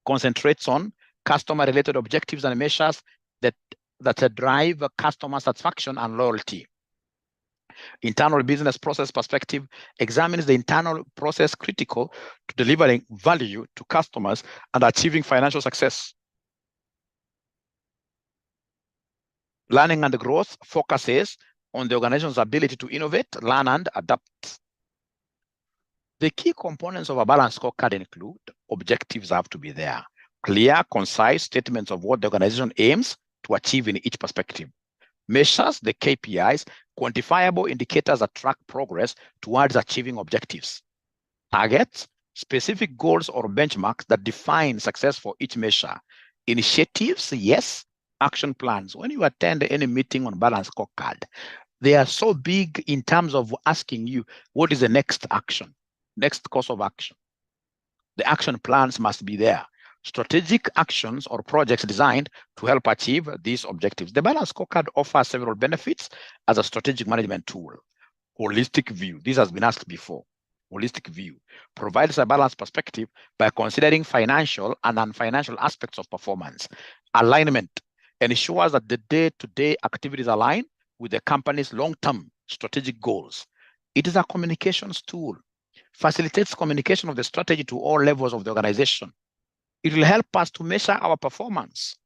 concentrates on customer-related objectives and measures that drive customer satisfaction and loyalty. Internal business process perspective examines the internal process critical to delivering value to customers and achieving financial success. Learning and growth focuses on the organization's ability to innovate, learn, and adapt. The key components of a balanced scorecard include objectives have to be there. Clear, concise statements of what the organization aims to achieve in each perspective. Measures, the KPIs, quantifiable indicators that track progress towards achieving objectives. Targets, specific goals or benchmarks that define success for each measure. Initiatives, yes. Action plans. When you attend any meeting on balance scorecard, they are so big in terms of asking you, what is the next action, next course of action? The action plans must be there. Strategic actions or projects designed to help achieve these objectives. The balance scorecard offers several benefits as a strategic management tool. Holistic view. This has been asked before. Holistic view provides a balanced perspective by considering financial and non-financial aspects of performance. Alignment ensures that the day-to-day activities align with the company's long-term strategic goals. It is a communications tool, facilitates communication of the strategy to all levels of the organization. It will help us to measure our performance.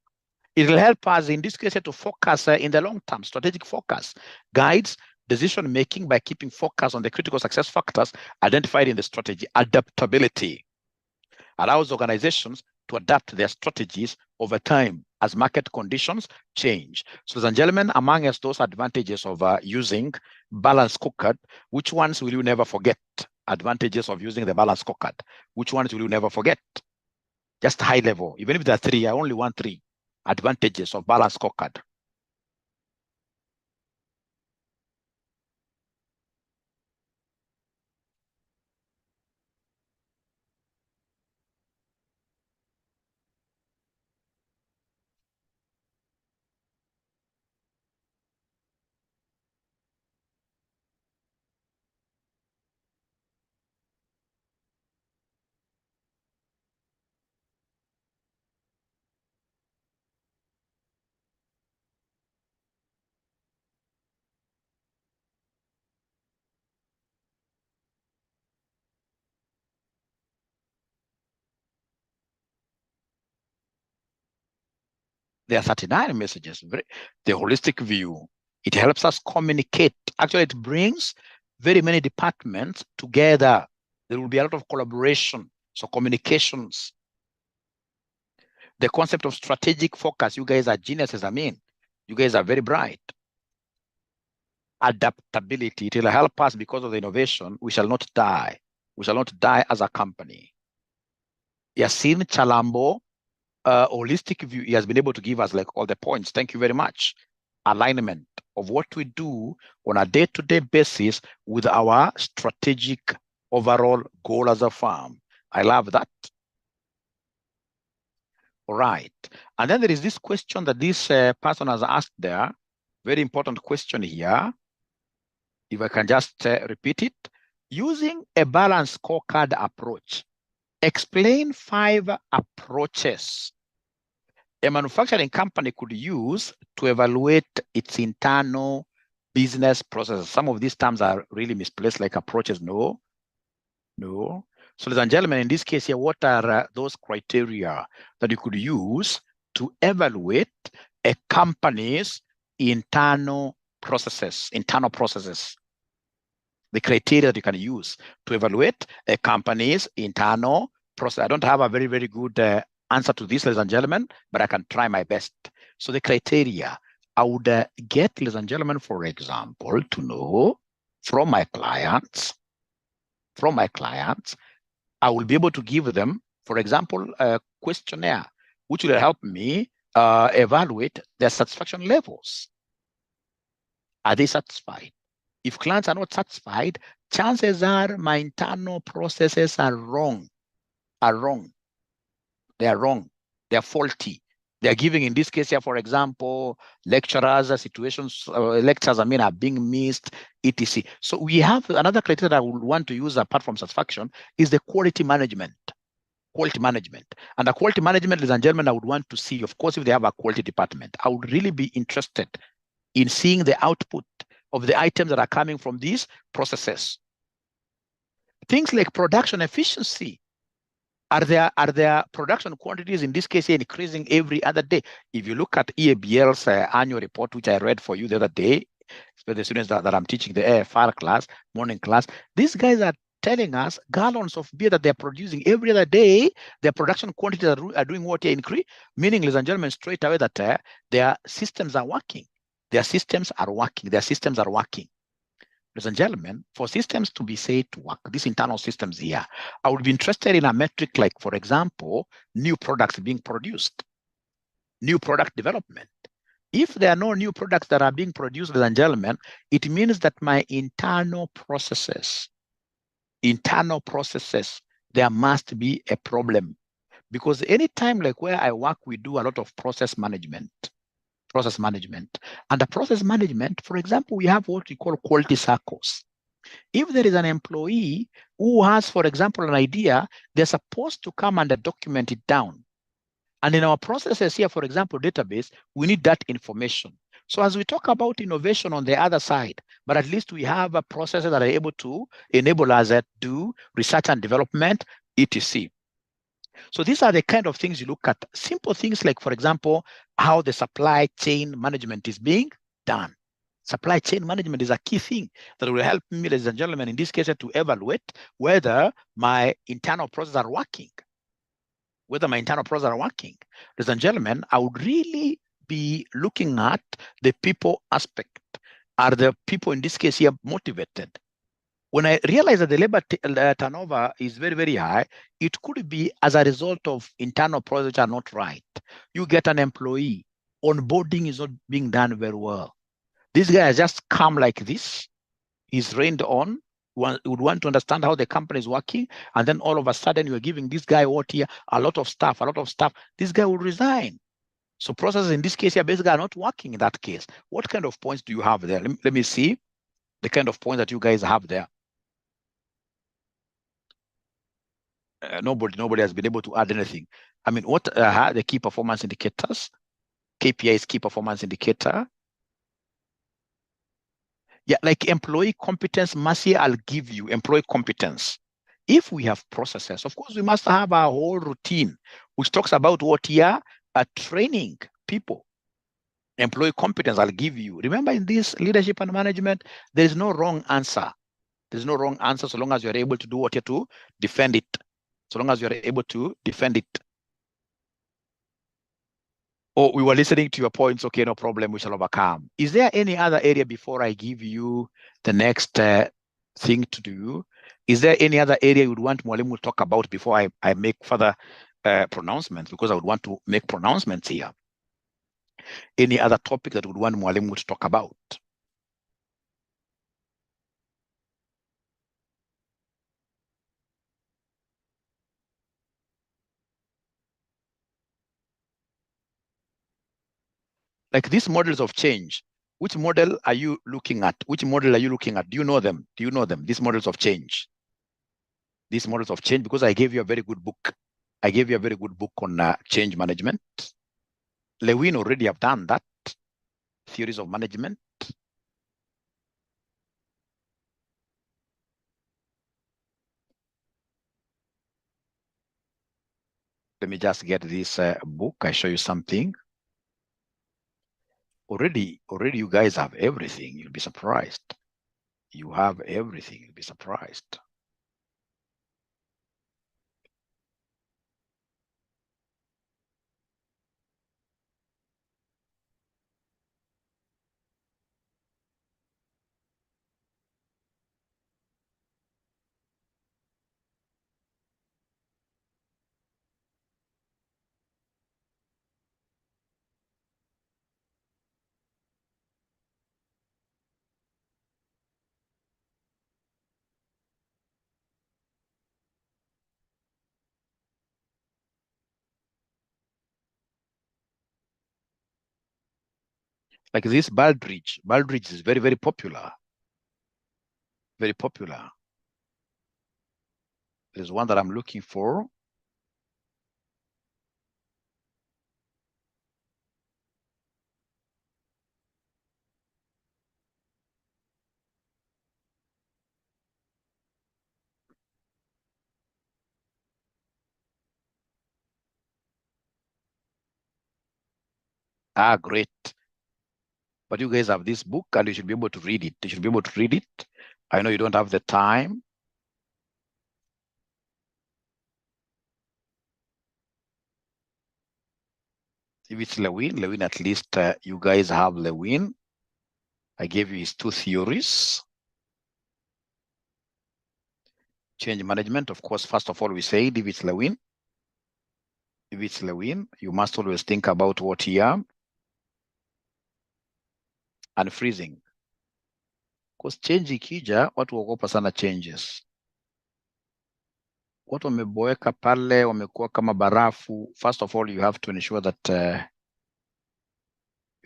It will help us, in this case, to focus in the long-term, strategic focus, guides decision-making by keeping focus on the critical success factors identified in the strategy. Adaptability allows organizations to adapt their strategies over time as market conditions change. So, ladies and gentlemen, among us, those advantages of using balance scorecard, which ones will you never forget? Advantages of using the balance scorecard. Which ones will you never forget? Just high level. Even if there are three, I only want three advantages of balance scorecard. There are 39 messages. The holistic view, it helps us communicate. Actually, it brings very many departments together. There will be a lot of collaboration. So communications. The concept of strategic focus. You guys are geniuses. I mean, you guys are very bright. Adaptability. It will help us because of the innovation. We shall not die. We shall not die as a company. Yasin Chalambo, holistic view, he has been able to give us like all the points. Thank you very much. Alignment of what we do on a day-to-day basis with our strategic overall goal as a firm. I love that. All right. And then there is this question that this person has asked there. Very important question here. If I can just repeat it. Using a balanced scorecard approach, explain 5 approaches a manufacturing company could use to evaluate its internal business processes. Some of these terms are really misplaced, like approaches. No. So, ladies and gentlemen, in this case here, what are those criteria that you could use to evaluate a company's internal processes? The criteria that you can use to evaluate a company's internal process. I don't have a very, very good answer to this, ladies and gentlemen, but I can try my best. So the criteria, I would get, ladies and gentlemen, for example, to know from my clients, I will be able to give them, for example, a questionnaire, which will help me evaluate their satisfaction levels. Are they satisfied? If clients are not satisfied, chances are my internal processes are wrong. They are wrong. They are faulty. They are giving, in this case here, for example, lectures are being missed, etc. So we have another criteria that I would want to use apart from satisfaction is the quality management. And the quality management, ladies and gentlemen, I would want to see, of course, if they have a quality department, I would really be interested in seeing the output of the items that are coming from these processes. Things like production efficiency. Are there production quantities, in this case, increasing every other day? If you look at EABL's annual report, which I read for you the other day, for the students that I'm teaching the 𝐨𝐿𝐼𝐟 class, morning class, these guys are telling us gallons of beer that they're producing every other day, their production quantities are doing what here increase, meaning, ladies and gentlemen, straight away that their systems are working. Their systems are working. Their systems are working. Ladies and gentlemen, for systems to be said to work, these internal systems here, I would be interested in a metric like, for example, new products being produced, new product development. If there are no new products that are being produced, ladies and gentlemen, it means that my internal processes, there must be a problem. Because anytime like where I work, we do a lot of process management. And the process management, for example, we have what we call quality circles. If there is an employee who has, for example, an idea, they're supposed to come and document it down. And in our processes here, for example, database, we need that information. So as we talk about innovation on the other side, but at least we have a processes that are able to enable us to do research and development, etc. So these are the kind of things you look at. Simple things like, for example, how the supply chain management is being done. Supply chain management is a key thing that will help me, ladies and gentlemen, in this case, to evaluate whether my internal processes are working. Ladies and gentlemen, I would really be looking at the people aspect. Are the people in this case here motivated? When I realize that the labor turnover is very, very high, it could be as a result of internal processes are not right. You get an employee, onboarding is not being done very well. This guy has just come like this. He's rained on, would want to understand how the company is working, and then all of a sudden you're giving this guy what here, a lot of stuff. This guy will resign. So processes in this case here basically are not working in that case. What kind of points do you have there? Let me see the kind of points that you guys have there. Nobody has been able to add anything. I mean, what are the key performance indicators? KPI is key performance indicator. Yeah, like employee competence, Marcia, I'll give you employee competence. If we have processes, of course, we must have our whole routine, which talks about what here are training people. Employee competence, I'll give you. Remember, in this leadership and management, there is no wrong answer. There's no wrong answer so long as you're able to do what you to defend it. So long as you're able to defend it. Oh, we were listening to your points. Okay, no problem. We shall overcome. Is there any other area before I give you the next thing to do? Is there any other area you would want Mwalimu to talk about before I make further pronouncements? Because I would want to make pronouncements here. Any other topic that would want Mwalimu to talk about? Like these models of change, which model are you looking at? Which model are you looking at? Do you know them? These models of change. These models of change, because I gave you a very good book. I gave you a very good book on change management. Lewin already have done that. Theories of management. Let me just get this book. I show you something. Already you guys have everything. You'll be surprised. You have everything. You'll be surprised. Like this Baldrige. Baldrige is very, very popular. Very popular. There's one that I'm looking for. Ah, great. But you guys have this book and you should be able to read it. You should be able to read it. I know you don't have the time. If it's Lewin, at least you guys have Lewin. I gave you his 2 theories. Change management, of course, first of all, we said if it's Lewin, you must always think about what here and freezing. Because change ikija, watu waogopa sana changes. Watu wameboeka pale, wamekuwa kama barafu. First of all, you have to ensure that you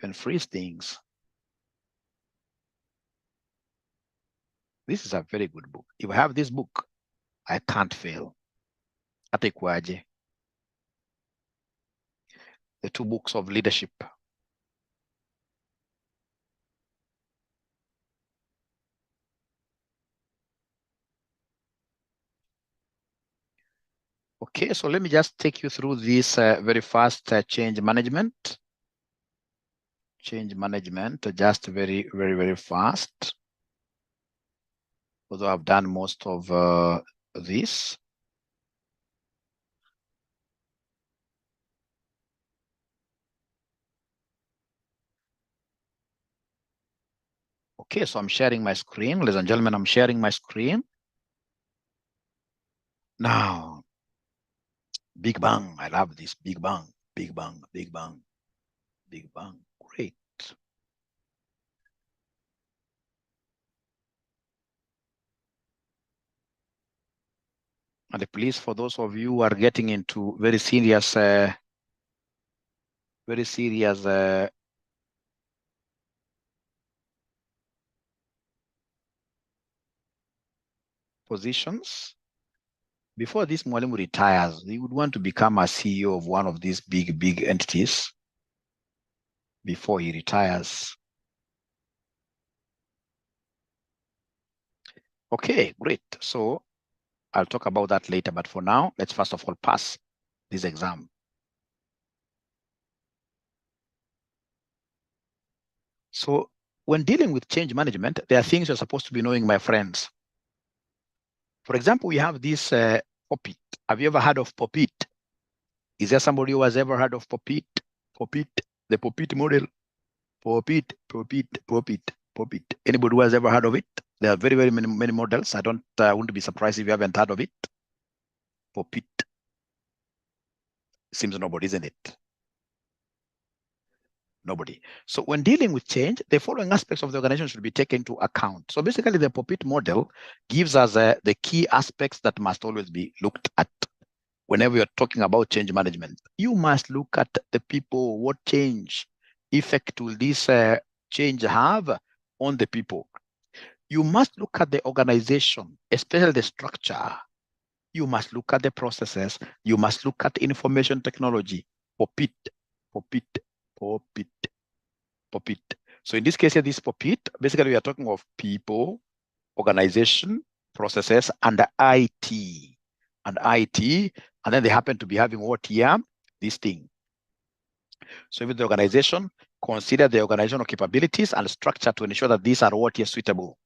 can freeze things. This is a very good book. If I have this book, I can't fail. Hata ikuaje. The 2 books of leadership. Okay, so let me just take you through this very fast change management. Change management, just very, very, very fast. Although I've done most of this. Okay, so I'm sharing my screen. Ladies and gentlemen, I'm sharing my screen. Now, Big Bang. I love this. Big Bang, Big Bang, Big Bang, Big Bang. Great. And please, for those of you who are getting into very serious positions, before this Mwalimu retires, he would want to become a CEO of one of these big entities before he retires. Okay, great. So I'll talk about that later, but for now, let's first of all pass this exam. So when dealing with change management, there are things you're supposed to be knowing, my friends. For example, we have this POPIT. Have you ever heard of POPIT? Is there somebody who has ever heard of POPIT? POPIT, the POPIT model. POPIT. Anybody who has ever heard of it? There are very many models. I wouldn't be surprised if you haven't heard of it. POPIT. Seems nobody, isn't it? Nobody. So when dealing with change, the following aspects of the organization should be taken into account. So basically, the POPIT model gives us the key aspects that must always be looked at whenever you're talking about change management. You must look at the people. What change effect will this change have on the people? You must look at the organization, especially the structure. You must look at the processes. You must look at information technology. POPIT. So in this case here, this POPIT, basically we are talking of people, organization, processes, and IT. And then they happen to be having what here? This thing. So with the organization, consider the organizational capabilities and structure to ensure that these are what is suitable.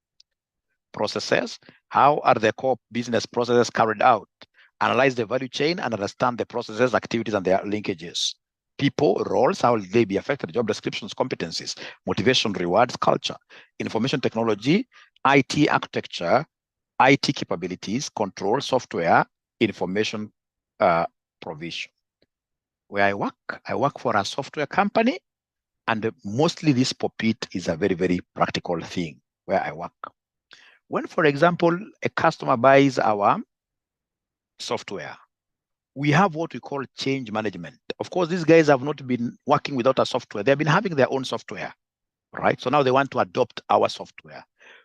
Processes, how are the core business processes carried out? Analyze the value chain and understand the processes, activities, and their linkages. People, roles, how will they be affected? Job descriptions, competencies, motivation, rewards, culture, information technology, IT architecture, IT capabilities, control, software, information provision. Where I work for a software company, and mostly this POPIT is a very practical thing where I work. When, for example, a customer buys our software, we have what we call change management. Of course, these guys have not been working without a software. They've been having their own software, right? So now they want to adopt our software.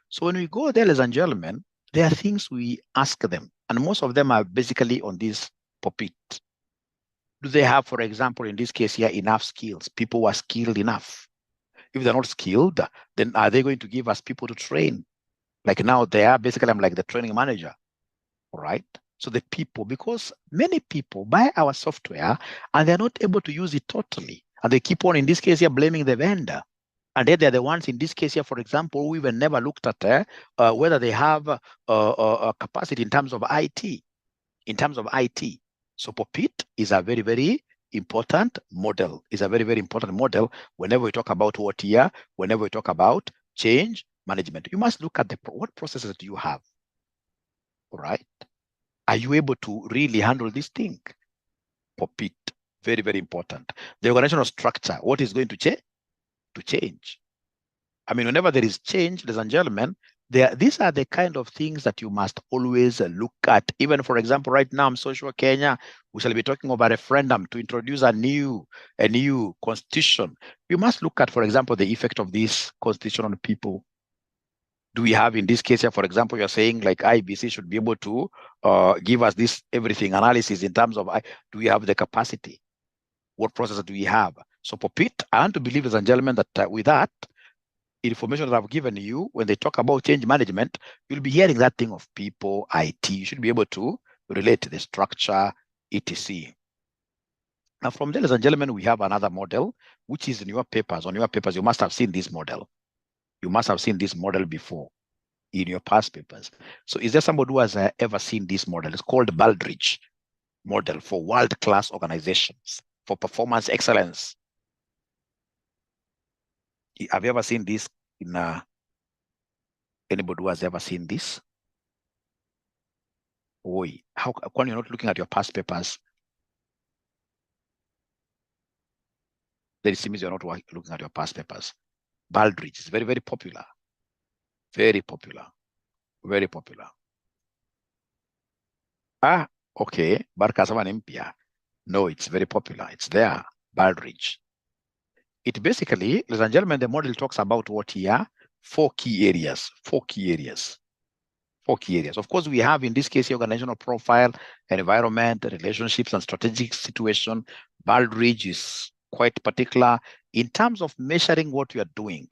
So when we go there, ladies and gentlemen, there are things we ask them, and most of them are basically on this POPIT. Do they have, for example, in this case here, enough skills? People who are skilled enough. If they're not skilled, then are they going to give us people to train? Like now they are, basically I'm like the training manager, right? So the people, because many people buy our software and they're not able to use it totally. And they keep on, in this case here, blaming the vendor. And they're the ones, in this case here, for example, who even never looked at whether they have a capacity in terms of IT. So POPIT is a very important model. It's a very, very important model whenever we talk about 𝐸𝐟𝐟, whenever we talk about change management. You must look at what processes do you have, all right? Are you able to really handle this thing? Pop it. Very, very important. The organizational structure, what is going to change? I mean, whenever there is change, ladies and gentlemen, these are the kind of things that you must always look at. Even, for example, right now, I'm so sure Kenya, we shall be talking about a referendum to introduce a new constitution. You must look at, for example, the effect of this constitution on people. Do we have, in this case here, for example, you're saying like IBC should be able to give us this everything analysis in terms of, do we have the capacity? What process do we have? So for Pete, I want to believe, ladies and gentlemen, that with that, information that I've given you, when they talk about change management, you'll be hearing that thing of people, IT. You should be able to relate to the structure, etc. Now, from there, ladies and gentlemen, we have another model, which is in your papers. On your papers, you must have seen this model. You must have seen this model before in your past papers. So is there somebody who has ever seen this model? It's called 𝐨𝐿𝐼𝐟𝐞r model for world-class organizations, for performance excellence. Have you ever seen this in anybody who has ever seen this? Oi, how when you're not looking at your past papers? Then it seems you're not looking at your past papers. 𝐨𝐿𝐼𝐟𝐞r is very, very popular. Very popular. Very popular. Ah, okay. Barkasama Impia. No, it's very popular. It's there. 𝐨𝐿𝐼𝐟𝐞r. It basically, ladies and gentlemen, the model talks about what here? 4 key areas. 4 key areas. 4 key areas. Of course, we have in this case organizational profile, environment, relationships, and strategic situation. 𝐨𝐿𝐼𝐟𝐞r is quite particular in terms of measuring what you are doing.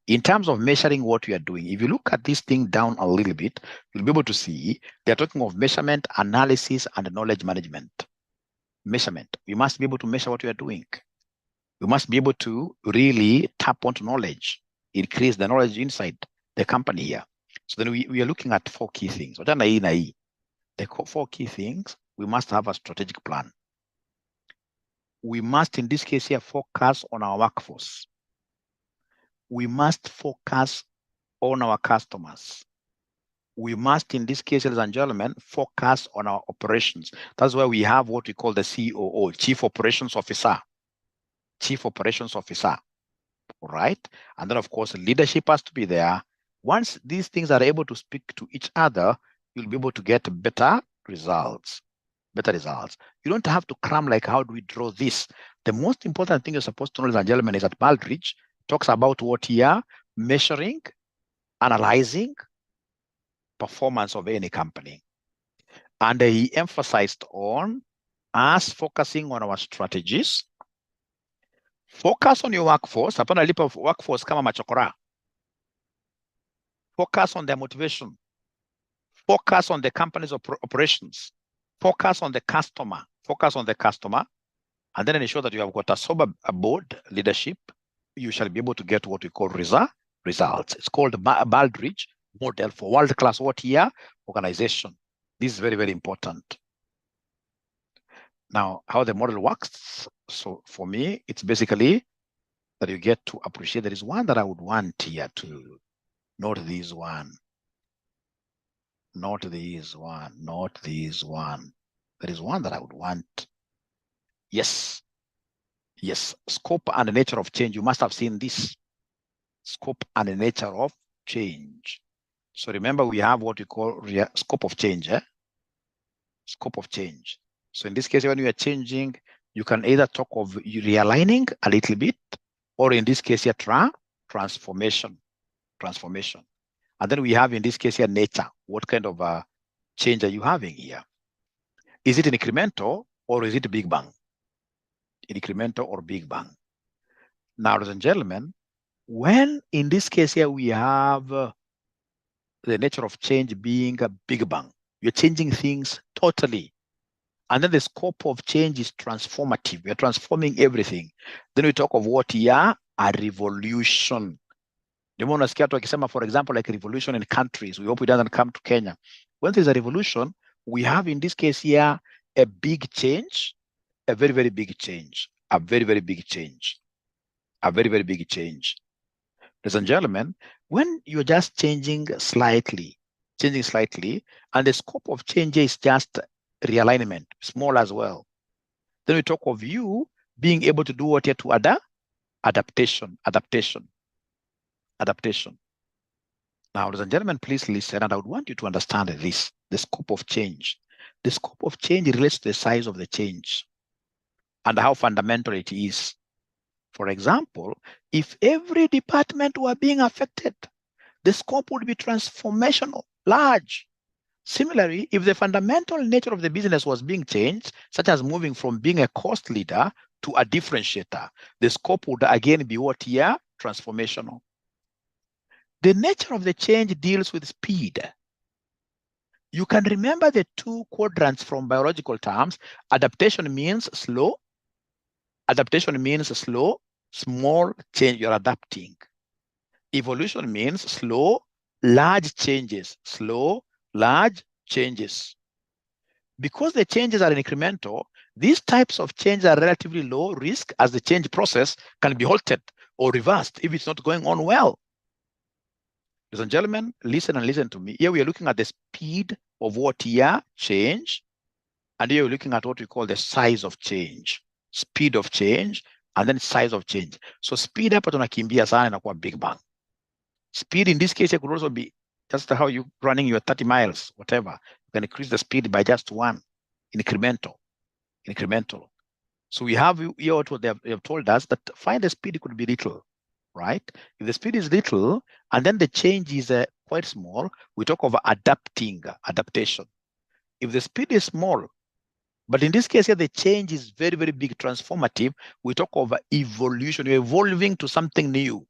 In terms of measuring what you are doing, if you look at this thing down a little bit, you'll be able to see they're talking of measurement, analysis, and knowledge management. Measurement. We must be able to measure what we are doing. We must be able to really tap onto knowledge, increase the knowledge inside the company here. So then we are looking at 4 key things. The 4 key things, we must have a strategic plan. We must, in this case here, focus on our workforce. We must focus on our customers. We must, in this case, ladies and gentlemen, focus on our operations. That's why we have what we call the COO, Chief Operations Officer. Chief Operations Officer, right? And then, of course, leadership has to be there. Once these things are able to speak to each other, you'll be able to get better results. Better results. You don't have to cram like, how do we draw this? The most important thing you're supposed to know, ladies and gentlemen, is that 𝐨𝐿𝐼𝐟𝐞r talks about what here, measuring, analyzing performance of any company. And he emphasized on us focusing on our strategies. Focus on your workforce. Hapana lipa workforce kama machokora. Focus on their motivation. Focus on the company's operations. Focus on the customer. Focus on the customer. And then ensure that you have got a sober board leadership. You shall be able to get what we call results. It's called 𝐨𝐿𝐼𝐟𝐞r model for world-class organization. This is very, very important. Now, how the model works. So for me, it's basically that you get to appreciate. There is one that I would want here to note this one. Not this one, not this one. There is one that I would want. Yes. Yes, scope and the nature of change. You must have seen this. Scope and the nature of change. So remember, we have what we call scope of change. Scope of change. So in this case, when you are changing, you can either talk of realigning a little bit, or in this case here, transformation. And then we have in this case here, nature. What kind of change are you having here? Is it an incremental or is it a big bang? Incremental or big bang? Now, ladies and gentlemen, when in this case here we have the nature of change being a big bang, you're changing things totally. And then the scope of change is transformative. We're transforming everything. Then we talk of what here? A revolution. For example, like a revolution in countries. We hope it doesn't come to Kenya. When there's a revolution, we have in this case here a big change, a very, very big change, a very, very big change, a very, very big change. Ladies and gentlemen, when you're just changing slightly, and the scope of change is just realignment, small as well. Then we talk of you being able to do what here to adaptation. Now, ladies and gentlemen, please listen, and I would want you to understand this, the scope of change. The scope of change relates to the size of the change and how fundamental it is. For example, if every department were being affected, the scope would be transformational, large. Similarly, if the fundamental nature of the business was being changed, such as moving from being a cost leader to a differentiator, the scope would again be what here? Transformational. The nature of the change deals with speed. You can remember the two quadrants from biological terms. Adaptation means slow. Adaptation means slow, small change you're adapting. Evolution means slow, large changes. Slow, large changes. Because the changes are incremental, these types of changes are relatively low risk, as the change process can be halted or reversed if it's not going on well. Ladies and gentlemen, listen and listen to me. Here we are looking at the speed of what here? Change. And here we're looking at what we call the size of change. Speed of change and then size of change. So speed hapa tunakimbia sana inakuwa big bang. Speed in this case, it could also be just how you running your 30 miles, whatever. You can increase the speed by just one, incremental. So we have here what they have told us, that find the speed could be little, right? If the speed is little and then the change is quite small, we talk of adaptation. If the speed is small, but in this case here, the change is very, very big, transformative, we talk of evolution. You're evolving to something new.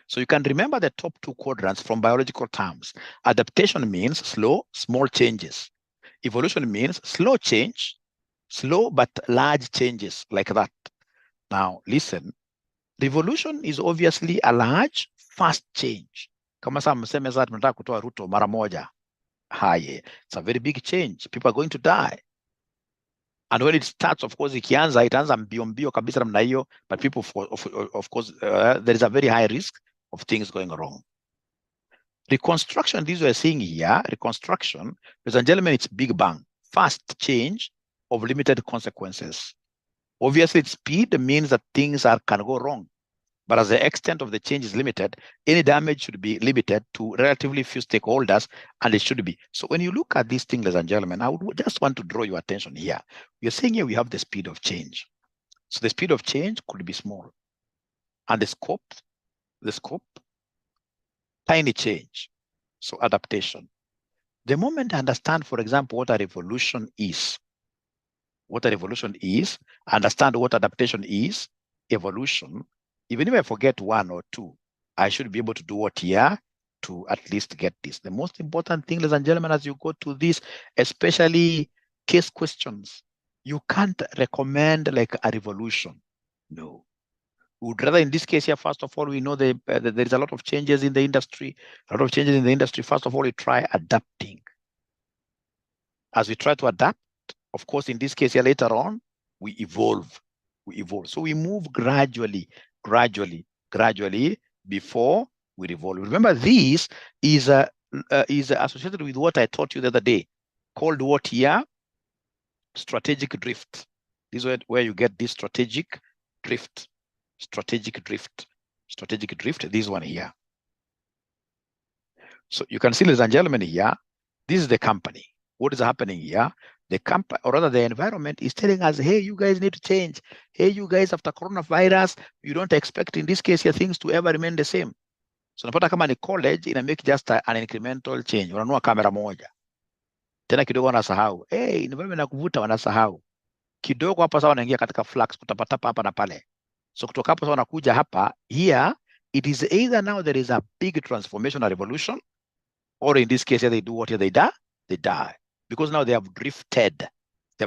So you can remember the top two quadrants from biological terms. Adaptation means slow, small changes. Evolution means slow change, slow but large changes, like that. Now, listen, revolution is obviously a large, fast change. Kama sasa mseme sasa tunataka kutoa Ruto mara moja. It's a very big change. People are going to die. And when it starts, of course, itaanza mbio kabisa namna hiyo, but people, of course, there is a very high risk of things going wrong. Reconstruction, these we're seeing here, reconstruction, ladies and gentlemen, it's big bang, fast change of limited consequences. Obviously, speed means that things can go wrong, but as the extent of the change is limited, any damage should be limited to relatively few stakeholders, and it should be. So when you look at these things, ladies and gentlemen, I would just want to draw your attention here. We're saying here we have the speed of change. So the speed of change could be small. And the scope, tiny change. So adaptation. The moment I understand, for example, what a revolution is, understand what adaptation is, evolution, even if I forget one or two, I should be able to do what here to at least get this. The most important thing, ladies and gentlemen, as you go to this, especially case questions, you can't recommend like a revolution. No. We would rather, in this case here, first of all, we know there is a lot of changes in the industry. First of all, we try adapting. As we try to adapt, of course, in this case here, later on, we evolve. So we move gradually before we revolve. Remember, this is associated with what I taught you the other day, called what here? Strategic drift. This is where you get this strategic drift. This one here. So you can see, ladies and gentlemen, here, this is the company. What is happening here? The company, or rather the environment, is telling us, hey, you guys need to change. Hey, you guys, after coronavirus, you don't expect, in this case here, things to ever remain the same. So napata kama ni college, ina make just an incremental change. Wananua kamera moja. Tena kidogo wanasahau. Hey, environment na kuvuta wanasahau. Kidogo hapa sawa wanaingia katika flux, kutapatapa hapa na pale. So kutoka hapo sawa wanakuja hapa, here, it is either now there is a big transformational revolution, or in this case here, they do what here, they die. Because now they have drifted. So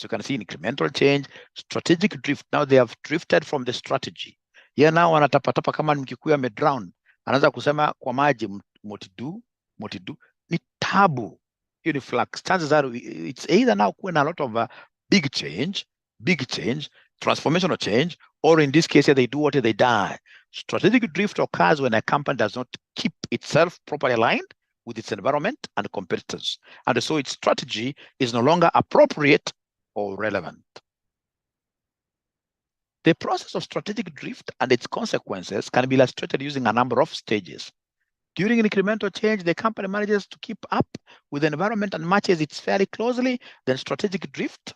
you can see incremental change, strategic drift. Now they have drifted from the strategy. Here now wanatapatapa kama mkikuyu amedrown. Anaanza kusema kwa maji motidu. Ni tabu. flux, chances are it's either now when a lot of big change, transformational change, or in this case, they do what they die. Strategic drift occurs when a company does not keep itself properly aligned with its environment and competitors. And so its strategy is no longer appropriate or relevant. The process of strategic drift and its consequences can be illustrated using a number of stages. During incremental change, the company manages to keep up with the environment and matches it fairly closely. Then strategic drift.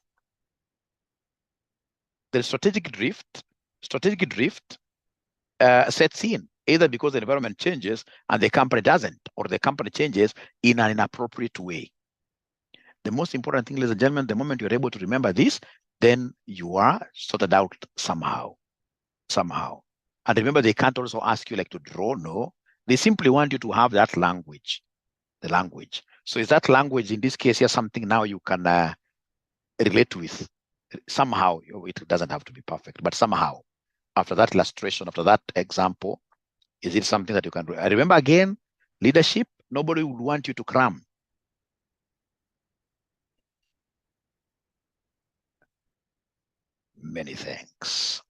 The strategic drift sets in, either because the environment changes and the company doesn't, or the company changes in an inappropriate way. The most important thing, ladies and gentlemen, the moment you're able to remember this, then you are sorted out somehow. And remember, they can't also ask you like to draw, no. They simply want you to have that language, the language. So is that language, in this case here, something now you can relate with somehow? It doesn't have to be perfect, but somehow, after that illustration, after that example, is it something that you can do? I remember again, leadership, nobody would want you to cram. Many thanks.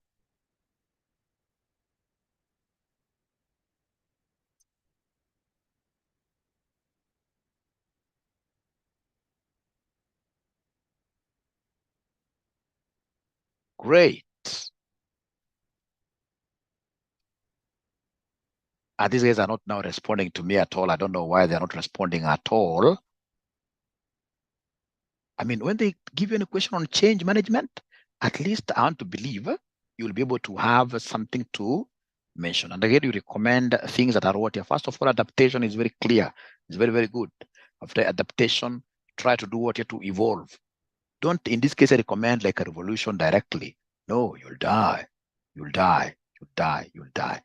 Great. And these guys are not now responding to me at all. I don't know why they're not responding at all. I mean, when they give you any question on change management, at least I want to believe you'll be able to have something to mention. And again, you recommend things that are what here. First of all, adaptation is very clear. It's very, very good. After adaptation, try to do what you to evolve. Don't, in this case, I recommend like a revolution directly. No, you'll die. You'll die. You'll die. You'll die.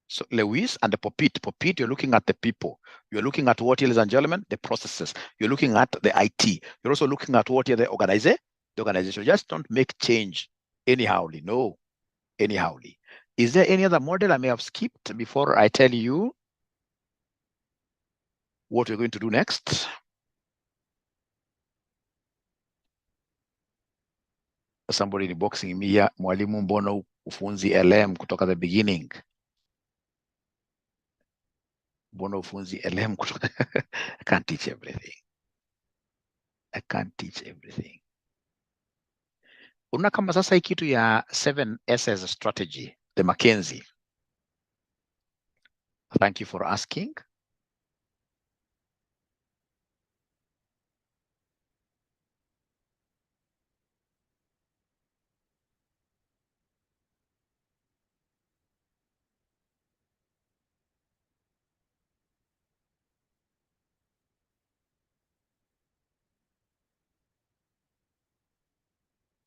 So Lewis and the Popit, you're looking at the people. You're looking at what, ladies and gentlemen, the processes. You're looking at the IT. You're also looking at what the organization. Just don't make change anyhowly. No, anyhowly. Is there any other model I may have skipped before I tell you what we're going to do next? Somebody boxing me here, Mwalimu Mbono ufunzi LM kutoka the beginning. Mbono ufunzi LM kutoka. I can't teach everything. I can't teach everything. Una kama sasa hii kitu ya 7S's strategy, the McKinsey. Thank you for asking.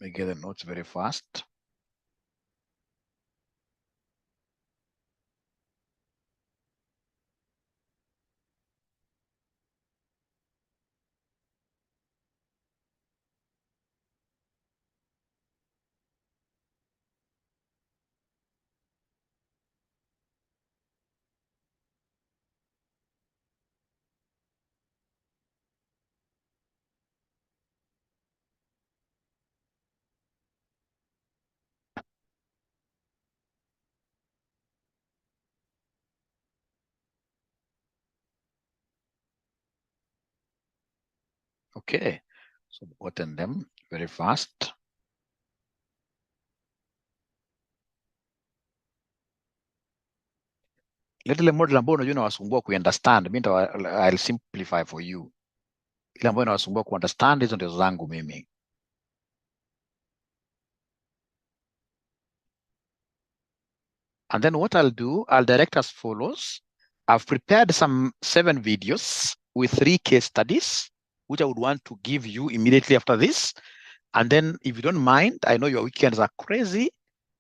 Let me get the notes very fast. Okay, so gotten them very fast. Little model ambayo unajua inawasumbua kuunderstand, mimi I'll simplify for you. Ile ambayo inawasumbua kuunderstand, hizo ndio zangu mimi. And then what I'll do, I'll direct as follows. I've prepared some 7 videos with 3 case studies, which I would want to give you immediately after this. And then if you don't mind, I know your weekends are crazy,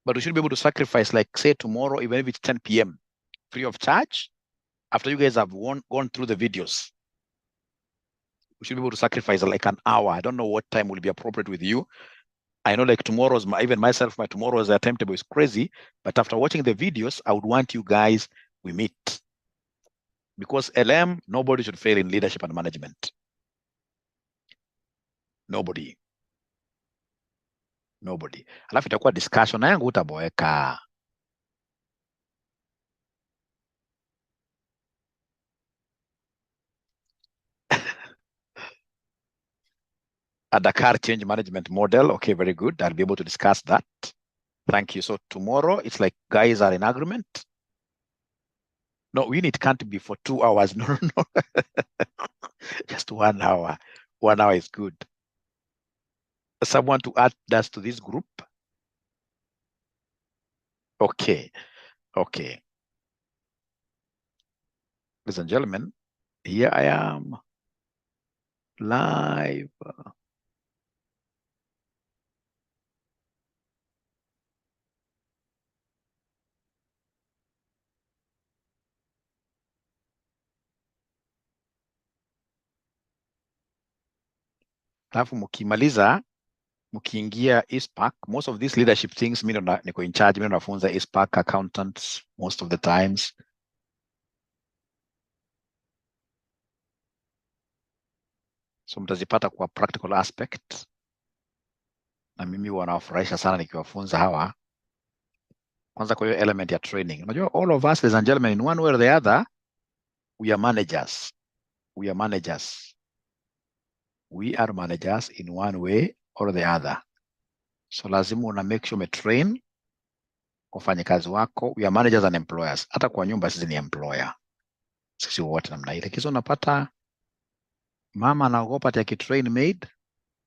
but we should be able to sacrifice, like say tomorrow, even if it's 10 p.m. free of charge, after you guys have gone through the videos. We should be able to sacrifice like an hour. I don't know what time will be appropriate with you. I know like tomorrow's, even myself, my tomorrow's timetable is crazy, but after watching the videos, I would want you guys, we meet. because LM, nobody should fail in leadership and management. Nobody. Alafu itakuwa discussion na yangu utaboeka. A Dakar change management model. Okay, very good. I'll be able to discuss that. Thank you. So tomorrow, it's like guys are in agreement. No, it can't be for 2 hours. No. Just 1 hour. 1 hour is good. Someone to add us to this group? Okay. Ladies and gentlemen, here I am live. Alafu mkimaliza mkiingia 𝐨𝐟𝐟𝐞r, most of these leadership things mimi ndo niko in charge, mimi ndo nafunza 𝐨𝐟𝐼R𝐶 accountants most of the times. So mtazipata kwa practical aspect, na mimi wanawafurahisha sana nikiwafunza hawa. Kwanza kwa hiyo element ya training, unajua all of us, ladies and gentlemen, in one way or the other, we are managers. We are managers in one way or the other. So lazima una make sure umetrain wafanyakazi wako. We are managers and employers. Hata kwa nyumba sisi ni employer, sisi wote namna ile. Kisha unapata mama anaogopa ati akitrain maid,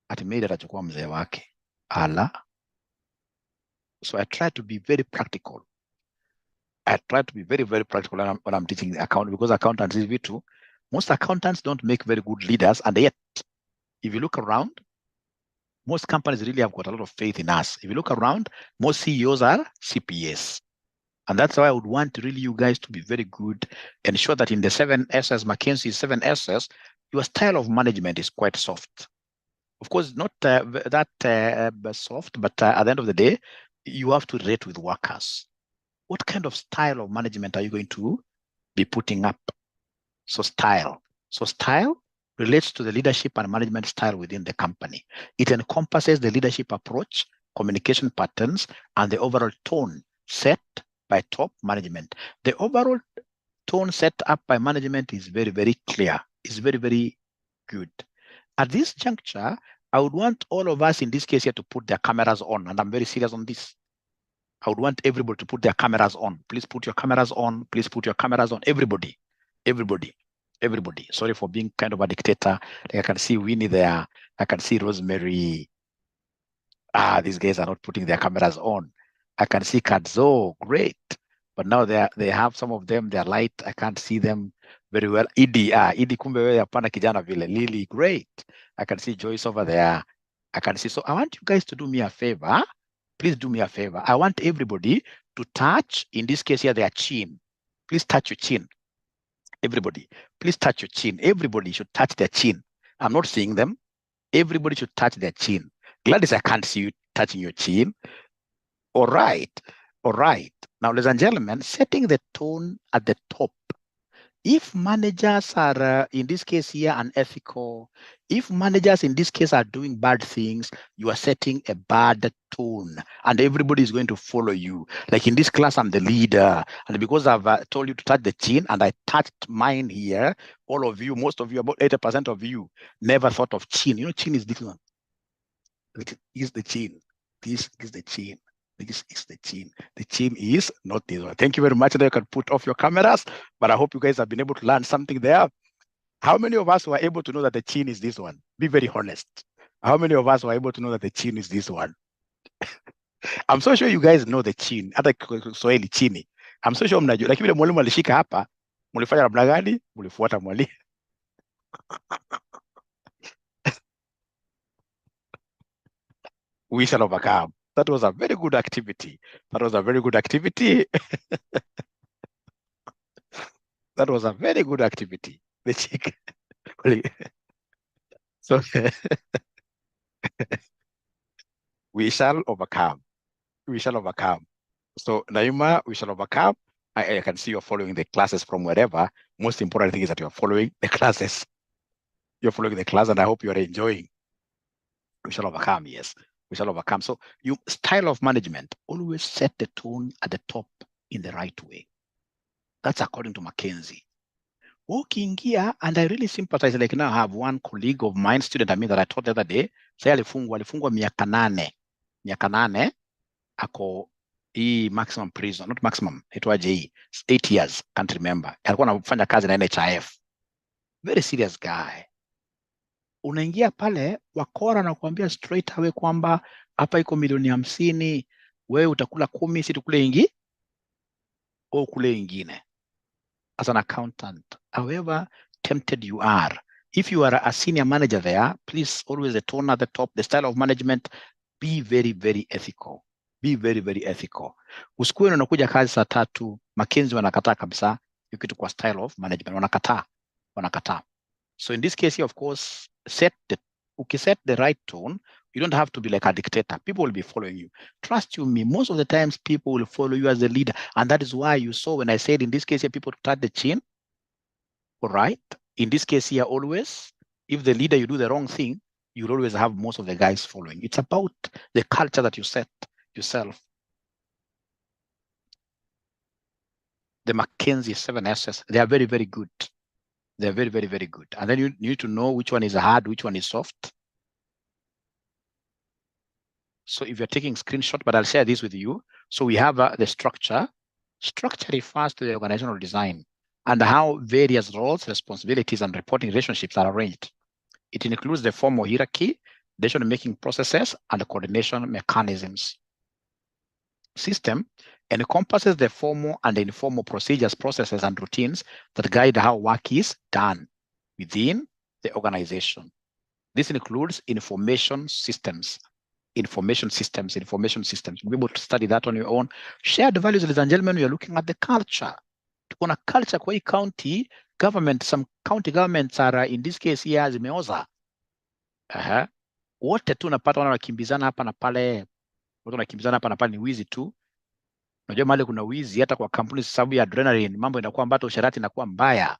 ati maid atachukua mzee wake. Ala. So I try to be very practical. I try to be very, very practical when I'm teaching the account, because accountants is vitu. Most accountants don't make very good leaders, and yet, if you look around, most companies really have got a lot of faith in us. If you look around, most CEOs are CPAs. And that's why I would want really you guys to be very good, ensure that in the 7 S's, McKinsey's 7 S's, your style of management is quite soft. Of course, not that soft, but at the end of the day, you have to relate with workers. What kind of style of management are you going to be putting up? So style relates to the leadership and management style within the company. It encompasses the leadership approach, communication patterns, and the overall tone set by top management. The overall tone set up by management is very, very clear. It's very, very good. At this juncture, I would want all of us in this case here to put their cameras on, and I'm very serious on this. I would want everybody to put their cameras on. Please put your cameras on. Please put your cameras on. Everybody. Sorry for being kind of a dictator. Like I can see Winnie there. I can see Rosemary. These guys are not putting their cameras on. I can see Kadzo. Great. But now they have some of them, they're light. I can't see them very well. Idi kumbe wewe hapana kijana vile. Lily, great. I can see Joyce over there. I can see. So I want you guys to do me a favor. Please do me a favor. I want everybody to touch, in this case here, their chin. Please touch your chin. Everybody, please touch your chin. Everybody should touch their chin. I'm not seeing them. Everybody should touch their chin. Gladys, I can't see you touching your chin. All right. Now, ladies and gentlemen, setting the tone at the top. If managers are, in this case here, unethical, if managers in this case are doing bad things, you are setting a bad tone and everybody is going to follow you. Like in this class, I'm the leader. And because I've told you to touch the chin and I touched mine here, all of you, most of you, about 80% of you, never thought of chin. You know, chin is this one. This is the chin. This is the chin. This is the chin. The chin is not this one. Thank you very much. Now you can put off your cameras, but I hope you guys have been able to learn something there. How many of us were able to know that the chin is this one? Be very honest. How many of us were able to know that the chin is this one? I'm so sure you guys know the chin. Hata Kiswahili chini. I'm so sure mnajua. Lakini vile mwalimu alishika hapa, mlifanya namna gani? Mlifuata mwalimu. We shall overcome. That was a very good activity. That was a very good activity. The chick. So we shall overcome. So Naima, we shall overcome. I can see you're following the classes from wherever. Most important thing is that you're following the classes. You're following the class, and I hope you're enjoying. We shall overcome, yes. We shall overcome. So style of management, always set the tone at the top in the right way. That's according to McKinsey. Walking here, and I really sympathize. Like now I have one colleague of mine, student that I taught the other day, say alifungwa miaka nane, ako maximum prison, not maximum, itwaje 8 years, can't remember. Alikuwa anafanya kazi na NHIF. Very serious guy. Unaingia pale wakora na kuambia straight away kwamba hapa iko milioni 50, wewe utakula 10, si tukule ingi au kule ingine. As an accountant, however tempted you are, if you are a senior manager there, please always the tone at the top, the style of management, be very, very ethical. Be very, very ethical. Usikuwe unakuja kazi saa 3, McKinsey wanakataa kabisa hiyo kitu kwa style of management. Wanakataa. So in this case here, of course, set the right tone. You don't have to be like a dictator. People will be following you. Trust you me, most of the times people will follow you as a leader. And that is why you saw when I said in this case here, people touch the chin. All right. In this case here, always, if the leader, you do the wrong thing, you'll always have most of the guys following. It's about the culture that you set yourself. The McKinsey 7Ss, they are very, very good. They're very, very, very good. And then you need to know which one is hard, which one is soft. So if you're taking screenshot, but I'll share this with you. So we have the structure. Structure refers to the organizational design and how various roles, responsibilities, and reporting relationships are arranged. It includes the formal hierarchy, decision-making processes, and the coordination mechanisms. System encompasses the formal and informal procedures, processes, and routines that guide how work is done within the organization. This includes information systems. You'll be able to study that on your own. Shared values, ladies and gentlemen, we are looking at the culture. On a culture kwa county government, some county governments are in this case here zimeoza. Wote tu unapata wanakimbizana hapa na pale. Watu wanakimbizana hapa na pale ni wizi tu. Unajua mahali kuna wizi hata kwa kampuni sababu ya adrenaline, mambo inakuwa mbaya, usharati inakuwa mbaya.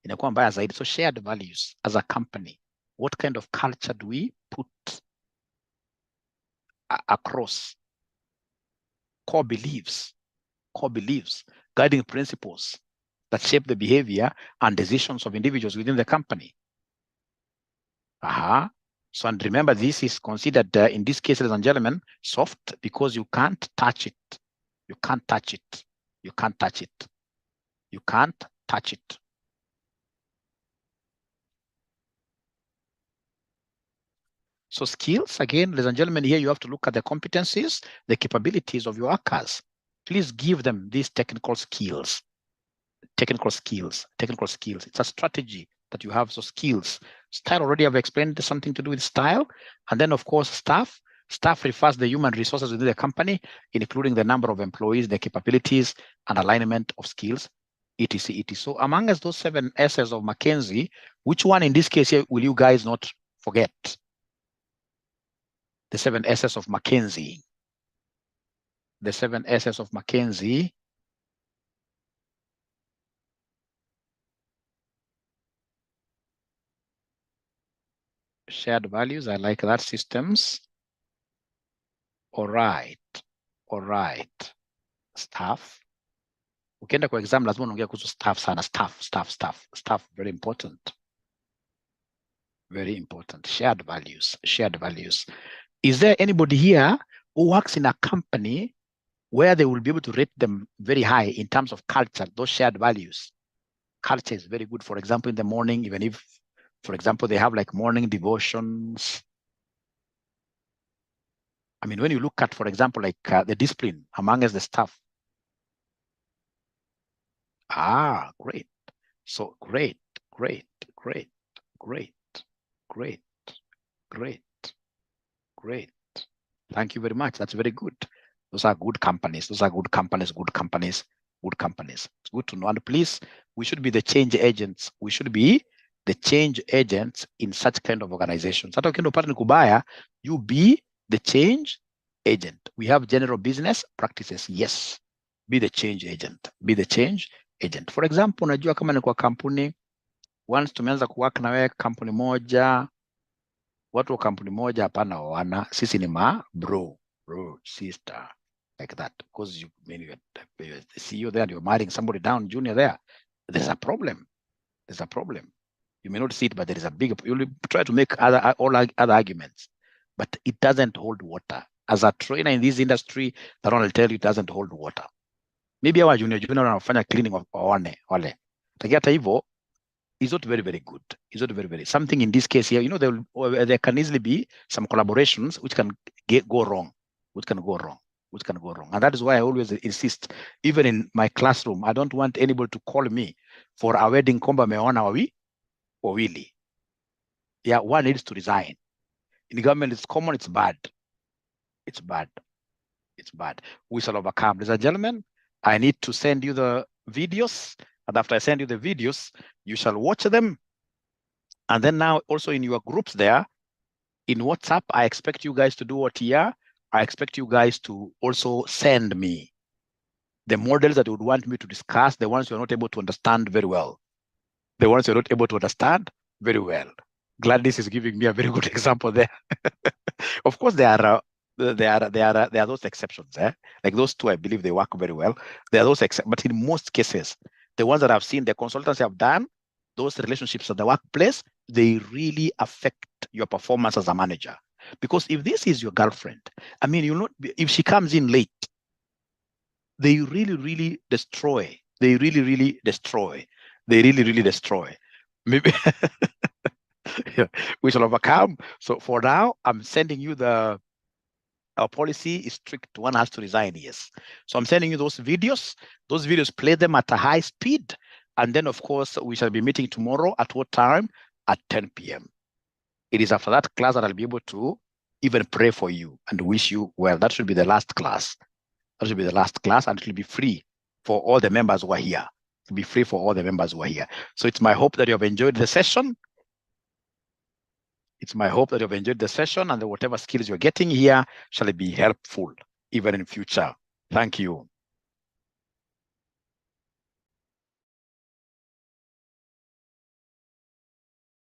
Inakuwa mbaya zaidi. So shared values as a company. What kind of culture do we put across? Core beliefs, guiding principles that shape the behavior and decisions of individuals within the company. So, and remember, this is considered, in this case, ladies and gentlemen, soft because you can't touch it. You can't touch it. You can't touch it. You can't touch it. So skills, again, ladies and gentlemen, here you have to look at the competencies, the capabilities of your workers. Please give them these technical skills. It's a strategy that you have. So skills. Style, already I've explained, something to do with style. And then, of course, staff. Staff refers to the human resources within the company, including the number of employees, the capabilities, and alignment of skills, etc. So among us, those 7 S's of McKinsey, which one in this case here will you guys not forget? The 7 S's of McKinsey. The 7 S's of McKinsey. Shared values, I like that. Systems. All right. Staff. Ukienda kwa exam lazima unaongea kuhusu staff sana. Staff, very important. Very important. Shared values. Is there anybody here who works in a company where they will be able to rate them very high in terms of culture, those shared values? Culture is very good. For example, in the morning, even if, for example, they have like morning devotions. I mean, when you look at, for example, like the discipline among us, the staff. Great. So great. Thank you very much. That's very good. Those are good companies. It's good to know. And please, we should be the change agents. We should be the change agents in such kind of organizations. Hata ukienda upate ni kubaya, you be the change agent. We have general business practices. Yes. be the change agent. Be the change agent. For example, unajua kama ni kwa kampuni, once tumeanza kuwork na wewe kampuni moja, watu wa kampuni moja hapana wana, sisi ni bro, sister, like that. Because you, maybe you're the CEO there and you're marrying somebody down junior there, there's a problem. There's a problem. You may not see it, but there is a big, you'll try to make all other arguments, but it doesn't hold water. As a trainer in this industry, that one will tell you it doesn't hold water. Maybe our junior wanafanya cleaning of wale. Lakini hata hivyo, is not very, very good. It's not very, very, something in this case here, you know, there can easily be some collaborations which can go wrong. And that is why I always insist, even in my classroom, I don't want anybody to call me for a wedding komba meona wawili. Yeah, one needs to resign. In government, it's common, it's bad. We shall overcome. Ladies and gentlemen, I need to send you the videos. And after I send you the videos, you shall watch them. And then now also in your groups there, in WhatsApp, I expect you guys to do what here. I expect you guys to also send me the models that you would want me to discuss, the ones you're not able to understand very well. Gladys is giving me a very good example there. Of course, there are those exceptions. Like those two, I believe they work very well. There are those exceptions, but in most cases, the ones that I've seen, the consultants have done, those relationships at the workplace, they really affect your performance as a manager. Because if this is your girlfriend, I mean, you'll not be, if she comes in late, they really destroy. Maybe Maybe we shall overcome. So for now, I'm sending you our policy is strict. One has to resign, yes. So I'm sending you those videos. Those videos, play them at a high speed. And then, of course, we shall be meeting tomorrow at what time? At 10 p.m. It is after that class that I'll be able to even pray for you and wish you well. That should be the last class. And it will be free for all the members who are here. It'll be free for all the members who are here. So it's my hope that you have enjoyed the session. And that whatever skills you're getting here shall be helpful even in future. Thank you.